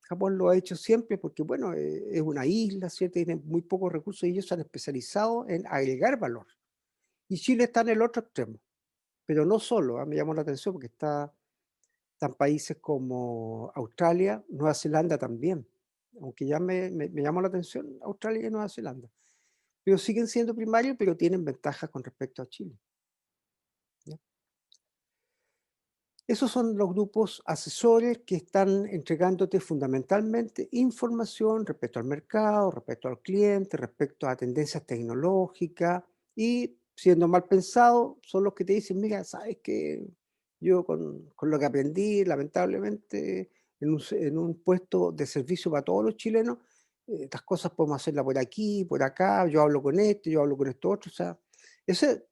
Japón lo ha hecho siempre porque, bueno, es una isla, ¿cierto? Tiene muy pocos recursos y ellos se han especializado en agregar valor. Y Chile está en el otro extremo, pero no solo, me llamó la atención porque están países como Australia, Nueva Zelanda también, aunque ya me llamó la atención Australia y Nueva Zelanda, pero siguen siendo primarios, pero tienen ventajas con respecto a Chile, ¿ya? Esos son los grupos asesores que están entregándote fundamentalmente información respecto al mercado, respecto al cliente, respecto a tendencias tecnológicas y, siendo mal pensado, son los que te dicen, mira, sabes que yo con lo que aprendí, lamentablemente, en un puesto de servicio para todos los chilenos, estas cosas podemos hacerlas por aquí, por acá, yo hablo con este, yo hablo con esto otro, o sea, ese,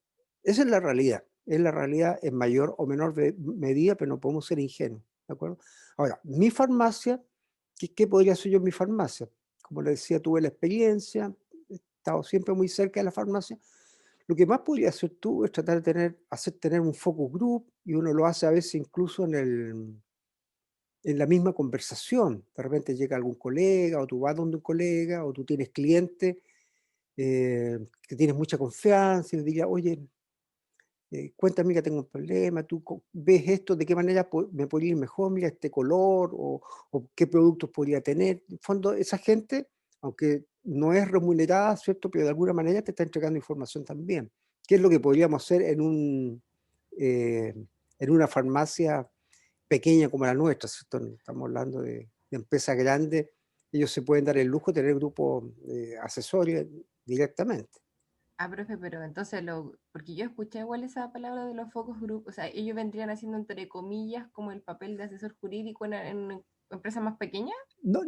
esa es la realidad en mayor o menor medida, pero no podemos ser ingenuos, ¿de acuerdo? Ahora, mi farmacia, ¿qué podría ser yo en mi farmacia? Como le decía, tuve la experiencia, he estado siempre muy cerca de la farmacia. Lo que más podría hacer tú es tratar de hacer tener un focus group, y uno lo hace a veces incluso en la misma conversación. De repente llega algún colega, o tú vas donde un colega, o tú tienes clientes que tienes mucha confianza, y le diría, oye, cuéntame, mira, tengo un problema, tú ves esto, de qué manera me podría ir mejor, mira este color, o qué productos podría tener. En el fondo, esa gente, aunque no es remunerada, ¿cierto? Pero de alguna manera te está entregando información también. ¿Qué es lo que podríamos hacer eh, en una farmacia pequeña como la nuestra, ¿cierto? Estamos hablando de empresas grandes, ellos se pueden dar el lujo de tener grupos asesores directamente. Ah, profe, pero entonces porque yo escuché igual esa palabra de los focus group, o sea, ellos vendrían haciendo entre comillas como el papel de asesor jurídico en una empresa más pequeña. No,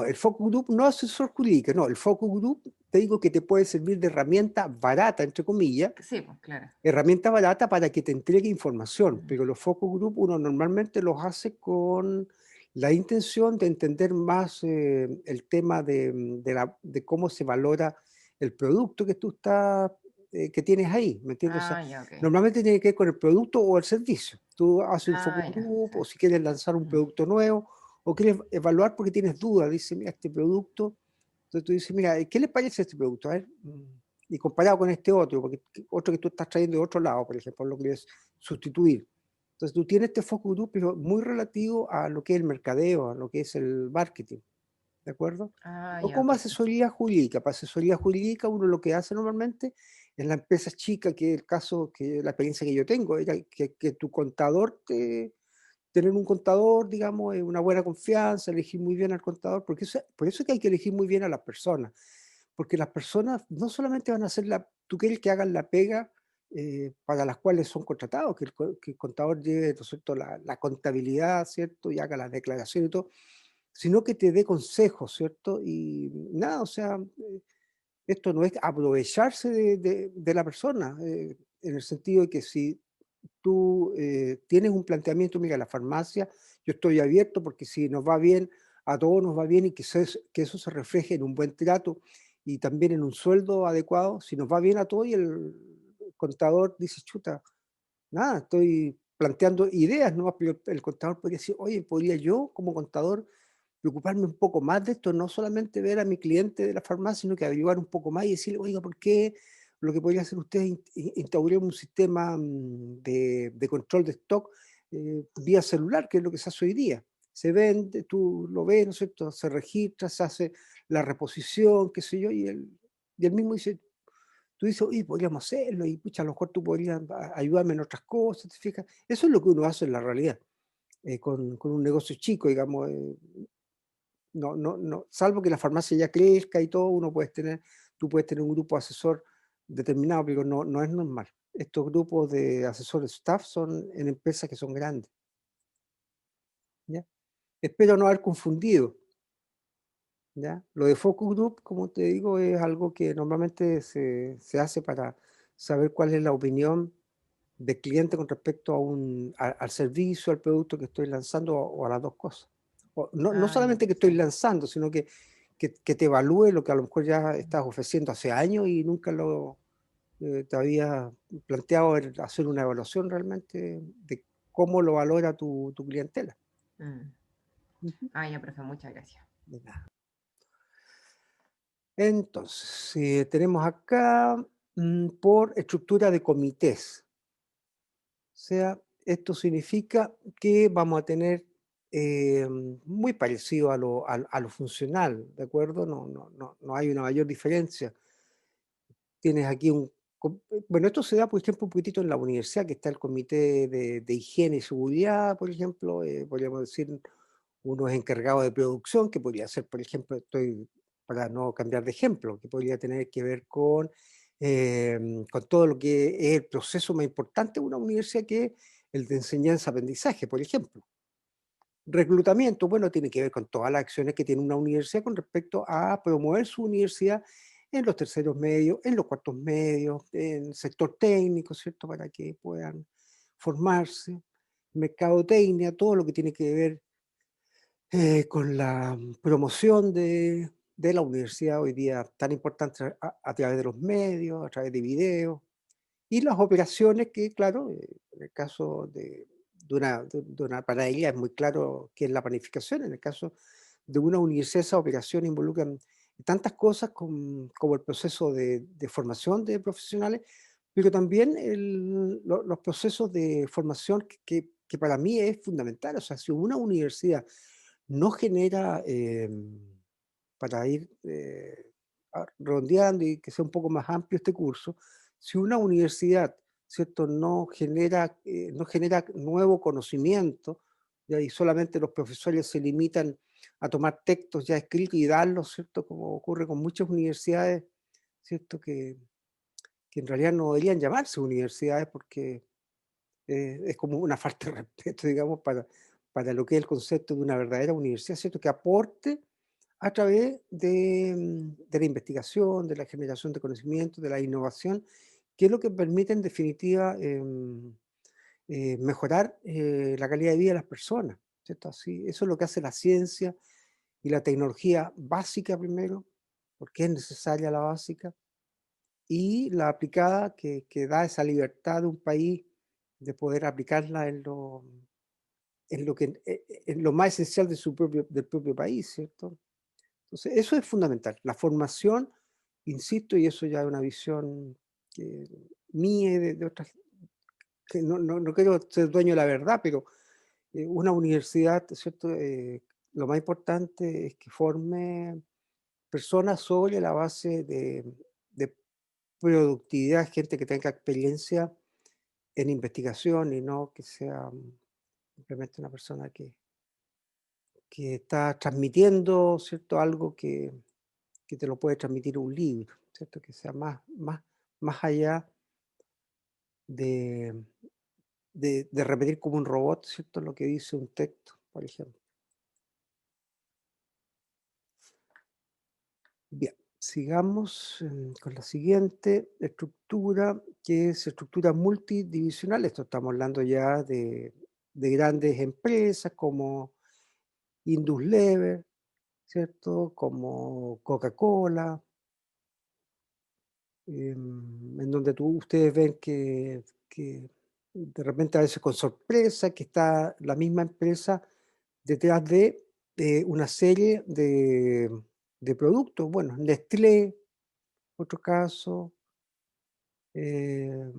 el focus group no es asesor jurídico, no, el focus group te digo que te puede servir de herramienta barata, entre comillas, Sí, pues claro. herramienta barata para que te entregue información, Ujú. pero los focus group uno normalmente los hace con la intención de entender más el tema de cómo se valora el producto que tú que tienes ahí, ¿me entiendes? O sea, Ah, ya, ok. normalmente tiene que ver con el producto o el servicio. Tú haces un Ah, focus ya, group sí. o si quieres lanzar un Ujú. producto nuevo o quieres evaluar porque tienes dudas, dice, mira, este producto, entonces tú dices, mira, ¿qué le parece este producto? A ver, y comparado con este otro, porque otro que tú estás trayendo de otro lado, por ejemplo, lo quieres sustituir. Entonces tú tienes este focus group, pero muy relativo a lo que es el mercadeo, a lo que es el marketing, ¿de acuerdo? Ah, O ya, como ok. asesoría jurídica. Para asesoría jurídica uno lo que hace normalmente en la empresa chica, que es el caso, que la experiencia que yo tengo, era que tu contador tener un contador, digamos, es una buena confianza, elegir muy bien al contador, porque por eso es que hay que elegir muy bien a las personas, porque las personas no solamente van a hacer tú quieres que hagan la pega para las cuales son contratados, que el contador lleve, ¿no es cierto?, la contabilidad, ¿cierto?, y haga las declaraciones y todo, sino que te dé consejos, ¿cierto? Y nada, o sea, esto no es aprovecharse de la persona, en el sentido de que si tú tienes un planteamiento, mira, la farmacia, yo estoy abierto porque si nos va bien, a todos nos va bien y que eso se refleje en un buen trato y también en un sueldo adecuado, si nos va bien a todos y el contador dice, chuta, nada, estoy planteando ideas, ¿no? Pero el contador podría decir, oye, ¿podría yo como contador preocuparme un poco más de esto? No solamente ver a mi cliente de la farmacia, sino que averiguar un poco más y decirle, oiga, ¿por qué lo que podría hacer usted es instaurar un sistema de control de stock vía celular, que es lo que se hace hoy día? Se vende, tú lo ves, ¿no es cierto? Se registra, se hace la reposición, qué sé yo, y él mismo dice, tú dices: "Oye, podríamos hacerlo y pucha, a lo mejor tú podrías ayudarme en otras cosas", ¿te fijas? Eso es lo que uno hace en la realidad, con un negocio chico, digamos, no, salvo que la farmacia ya crezca y todo, tú puedes tener un grupo asesor determinado, pero no es normal. Estos grupos de asesores staff son en empresas que son grandes, ¿ya? Espero no haber confundido, ¿ya? Lo de focus group, como te digo, es algo que normalmente se hace para saber cuál es la opinión del cliente con respecto al servicio, al producto que estoy lanzando o a las dos cosas. No Ah, ya, solamente que estoy perfecto. lanzando, sino que te evalúe lo que a lo mejor ya estás ofreciendo hace años y nunca te había planteado hacer una evaluación realmente de cómo lo valora tu clientela. Mm. Ujú. Ah, ya, profe, muchas gracias. De nada. Entonces, tenemos acá por estructura de comités. O sea, esto significa que vamos a tener muy parecido a lo funcional, ¿de acuerdo? No hay una mayor diferencia. Tienes aquí bueno, esto se da, por ejemplo, un poquitito en la universidad, que está el comité de higiene y seguridad, por ejemplo, podríamos decir uno es encargado de producción, que podría ser, por ejemplo, para no cambiar de ejemplo, que podría tener que ver con todo lo que es el proceso más importante de una universidad, que es el de enseñanza-aprendizaje, por ejemplo. Reclutamiento, bueno, tiene que ver con todas las acciones que tiene una universidad con respecto a promover su universidad en los terceros medios, en los cuartos medios, en el sector técnico, ¿cierto? Para que puedan formarse. Mercadotecnia, todo lo que tiene que ver con la promoción de la universidad hoy día tan importante a través de los medios, a través de videos, y las operaciones que, claro, en el caso para ella es muy claro que es la planificación. En el caso de una universidad, esas operaciones involucran tantas cosas como el proceso de formación de profesionales, pero también los procesos de formación que para mí es fundamental. O sea, si una universidad no genera, para ir redondeando y que sea un poco más amplio este curso, si una universidad, ¿cierto?, no genera nuevo conocimiento, ¿ya? Y solamente los profesores se limitan a tomar textos ya escritos y darlos, ¿cierto?, como ocurre con muchas universidades, ¿cierto?, que en realidad no deberían llamarse universidades porque es como una falta de respeto, digamos, para lo que es el concepto de una verdadera universidad, ¿cierto? Que aporte a través de la investigación, de la generación de conocimiento, de la innovación, que es lo que permite en definitiva mejorar la calidad de vida de las personas, ¿cierto? Así, eso es lo que hace la ciencia y la tecnología básica primero, porque es necesaria la básica, y la aplicada que da esa libertad de un país de poder aplicarla en lo más esencial del propio país, ¿cierto? Entonces, eso es fundamental. La formación, insisto, y eso ya es una visión que mía y de otras, que no quiero ser dueño de la verdad, pero una universidad, ¿cierto? Lo más importante es que forme personas sobre la base de productividad, gente que tenga experiencia en investigación y no que sea simplemente una persona que está transmitiendo, ¿cierto? Algo que te lo puede transmitir un libro, ¿cierto? Que sea más allá de, de repetir como un robot, ¿cierto? Lo que dice un texto, por ejemplo. Bien, sigamos con la siguiente estructura, que es estructura multidivisional. Esto estamos hablando ya de grandes empresas como Induslever, ¿cierto? Como Coca-Cola, en donde ustedes ven que de repente a veces con sorpresa que está la misma empresa detrás de una serie de productos. Bueno, Nestlé, otro caso, eh,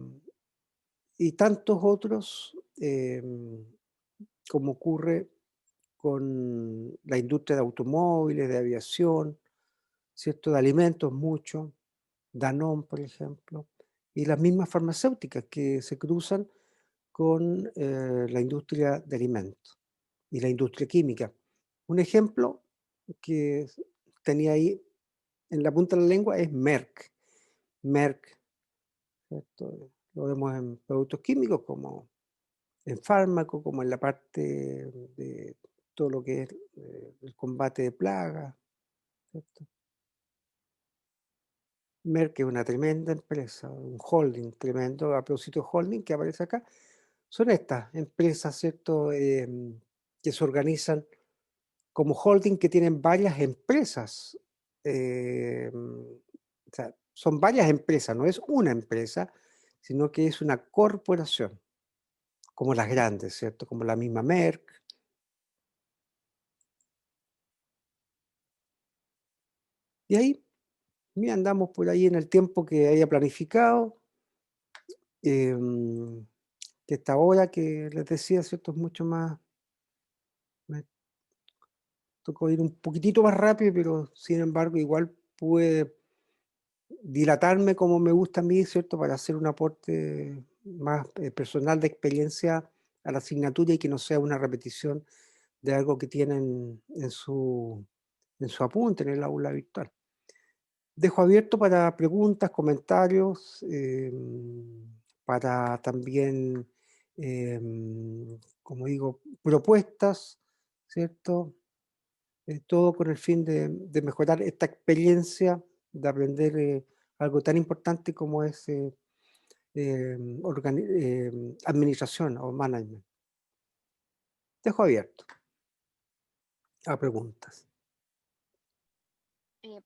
y tantos otros, como ocurre con la industria de automóviles, de aviación, ¿cierto? De alimentos mucho, Danone, por ejemplo, y las mismas farmacéuticas que se cruzan con la industria de alimentos y la industria química. Un ejemplo que tenía ahí en la punta de la lengua es Merck. Merck, ¿cierto? Lo vemos en productos químicos como en fármacos, como en la parte de todo lo que es el combate de plagas, ¿cierto? Merck es una tremenda empresa, un holding tremendo, a propósito de holding que aparece acá, son estas empresas, ¿cierto? Que se organizan como holding que tienen varias empresas. O sea, son varias empresas, no es una empresa, sino que es una corporación, como las grandes, ¿cierto? Como la misma Merck. Y ahí mira, andamos por ahí en el tiempo que haya planificado, em, que esta hora que les decía, ¿cierto? Es mucho más, me tocó ir un poquitito más rápido, pero sin embargo igual pude dilatarme como me gusta a mí, ¿cierto? Para hacer un aporte más personal de experiencia a la asignatura y que no sea una repetición de algo que tienen en su apunte en el aula virtual. Dejo abierto para preguntas, comentarios, para también, como digo, propuestas, ¿cierto? Todo con el fin de mejorar esta experiencia, de aprender algo tan importante como es administración o management. Dejo abierto a preguntas.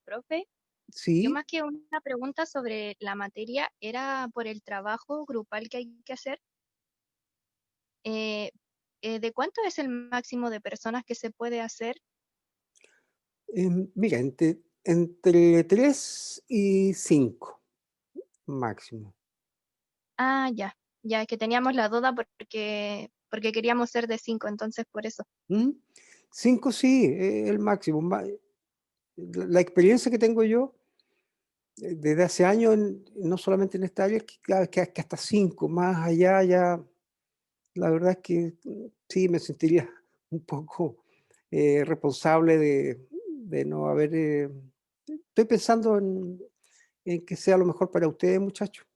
Profe, yo Sí, más que una pregunta sobre la materia, era por el trabajo grupal que hay que hacer. Eh, ¿De cuánto es el máximo de personas que se puede hacer? mira, entre 3 y 5 máximo. Ah, ya, ya, es que teníamos la duda porque queríamos ser de 5, entonces por eso. ¿Mm? 5 sí, el máximo. La experiencia que tengo yo desde hace años, no solamente en esta área, es que, claro, que hasta 5, más allá ya, la verdad es que sí me sentiría un poco responsable de no haber... estoy pensando en que sea lo mejor para ustedes, muchachos.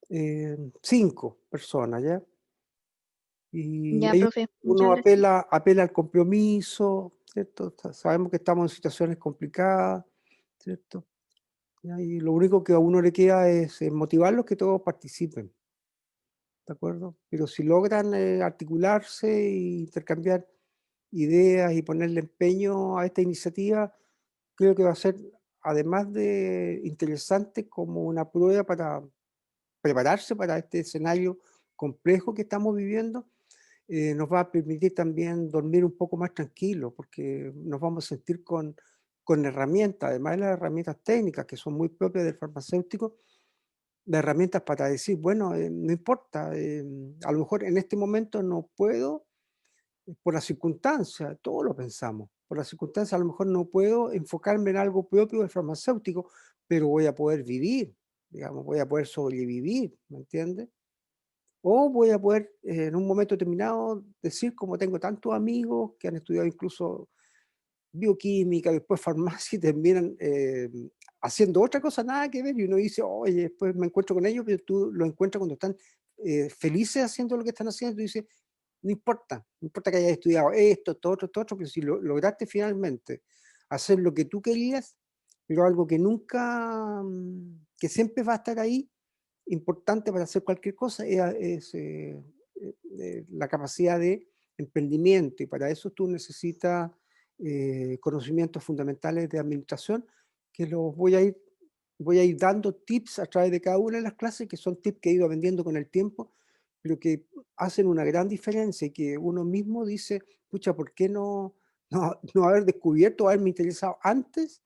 5 personas, ¿ya? Y Ya, ahí profe, muchas uno gracias. apela al compromiso, ¿cierto? Sabemos que estamos en situaciones complicadas, ¿cierto? ¿Ya? Y lo único que a uno le queda es motivarlos que todos participen, ¿de acuerdo? Pero si logran articularse e intercambiar ideas y ponerle empeño a esta iniciativa, creo que va a ser, además de interesante, como una prueba para prepararse para este escenario complejo que estamos viviendo. Nos va a permitir también dormir un poco más tranquilos, porque nos vamos a sentir con herramientas, además de las herramientas técnicas que son muy propias del farmacéutico, de herramientas para decir, bueno, no importa, a lo mejor en este momento no puedo por las circunstancias, todos lo pensamos, por las circunstancias a lo mejor no puedo enfocarme en algo propio del farmacéutico, pero voy a poder vivir, digamos, voy a poder sobrevivir, ¿me entiendes? O voy a poder en un momento determinado decir, como tengo tantos amigos que han estudiado incluso bioquímica, después farmacia y terminan haciendo otra cosa, nada que ver, y uno dice, oye, después me encuentro con ellos, pero tú lo encuentras cuando están felices haciendo lo que están haciendo, y tú dices, no importa, no importa que hayas estudiado esto, otro, pero si lograste finalmente hacer lo que tú querías, pero algo que nunca, que siempre va a estar ahí, importante para hacer cualquier cosa, la capacidad de emprendimiento, y para eso tú necesitas conocimientos fundamentales de administración, que los voy a ir dando tips a través de cada una de las clases, que son tips que he ido aprendiendo con el tiempo, pero que hacen una gran diferencia, y que uno mismo dice, pucha, ¿por qué no haber descubierto, haberme interesado antes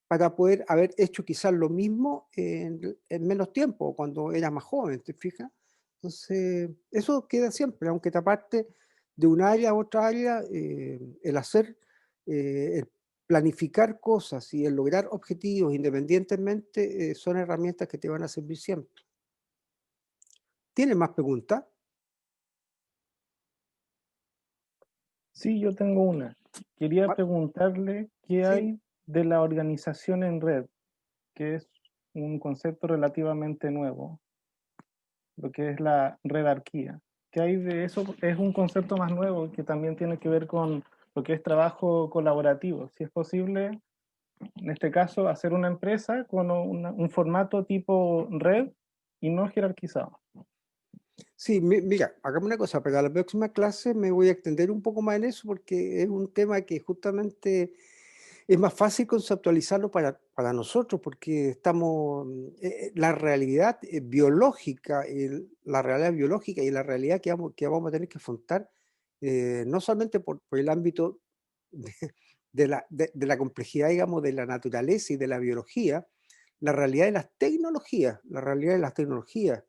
para poder haber hecho quizás lo mismo en menos tiempo, cuando era más joven, ¿te fijas? Entonces, eso queda siempre, aunque te aparte de un área a otra área, el hacer, el planificar cosas y el lograr objetivos independientemente, son herramientas que te van a servir siempre. ¿Tienes más preguntas? Sí, yo tengo una. Quería Ah, preguntarle qué sí. hay de la organización en red, que es un concepto relativamente nuevo, lo que es la redarquía. ¿Qué hay de eso? Es un concepto más nuevo que también tiene que ver con lo que es trabajo colaborativo. Si es posible, en este caso, hacer una empresa con un formato tipo red y no jerarquizado. Sí, mira, hagamos una cosa, para la próxima clase me voy a extender un poco más en eso, porque es un tema que justamente es más fácil conceptualizarlo para nosotros, porque estamos, la realidad biológica, la realidad biológica y la realidad que vamos a tener que afrontar, no solamente por el ámbito de, de la complejidad, digamos, de la naturaleza y de la biología, la realidad de las tecnologías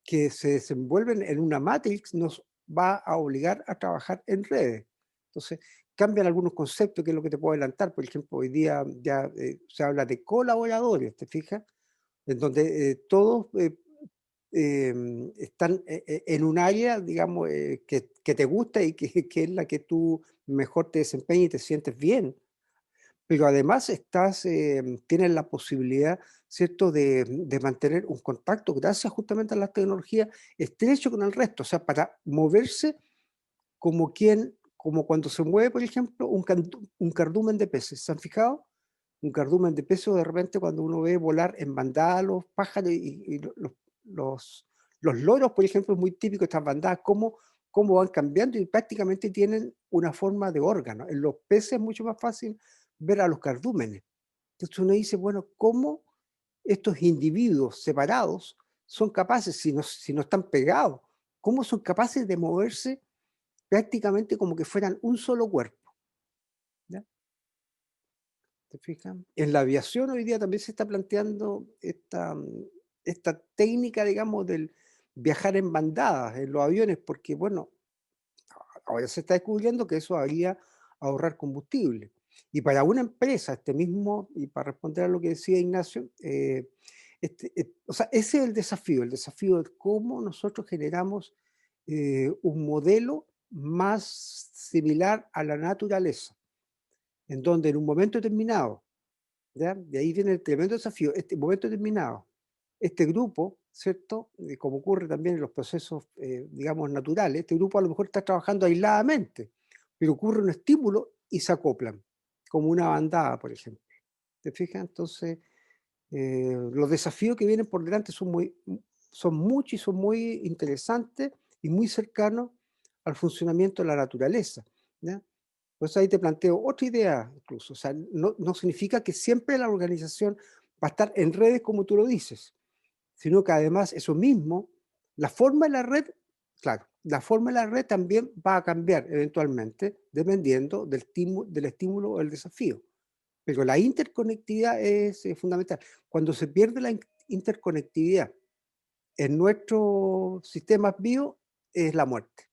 que se desenvuelven en una matrix nos va a obligar a trabajar en redes. Entonces, cambian algunos conceptos, que es lo que te puedo adelantar. Por ejemplo, hoy día ya se habla de colaboradores, ¿te fijas? En donde todos están en un área, digamos, que te gusta y que es la que tú mejor te desempeñas y te sientes bien, pero además tienes la posibilidad, ¿cierto?, de mantener un contacto, gracias justamente a las tecnologías, estrecho con el resto, o sea, para moverse como cuando se mueve, por ejemplo, un cardumen de peces. ¿Se han fijado? Un cardumen de peces, de repente, cuando uno ve volar en bandada los pájaros y los, los loros, por ejemplo, es muy típico estas bandadas, cómo van cambiando, y prácticamente tienen una forma de órgano. En los peces es mucho más fácil ver a los cardúmenes. Entonces uno dice, bueno, ¿cómo estos individuos separados son capaces, si no están pegados, cómo son capaces de moverse prácticamente como que fueran un solo cuerpo? ¿Ya? ¿Te fijas? En la aviación hoy día también se está planteando esta técnica, digamos, del viajar en bandadas en los aviones, porque, bueno, ahora se está descubriendo que eso haría ahorrar combustible. Y para una empresa, y para responder a lo que decía Ignacio, o sea, ese es el desafío de cómo nosotros generamos un modelo más similar a la naturaleza, en donde en un momento determinado, ¿ya? De ahí viene el tremendo desafío, este momento determinado, este grupo, ¿cierto? Como ocurre también en los procesos, digamos, naturales, este grupo a lo mejor está trabajando aisladamente, pero ocurre un estímulo y se acoplan, como una bandada, por ejemplo. ¿Te fijas? Entonces, los desafíos que vienen por delante son muchos y son muy interesantes y muy cercanos al funcionamiento de la naturaleza, ¿ya? Pues ahí te planteo otra idea incluso, o sea, no significa que siempre la organización va a estar en redes como tú lo dices, sino que además eso mismo, la forma de la red, claro, la forma de la red también va a cambiar eventualmente dependiendo del estímulo o el desafío. Pero la interconectividad es fundamental. Cuando se pierde la interconectividad en nuestros sistemas vivos, es la muerte.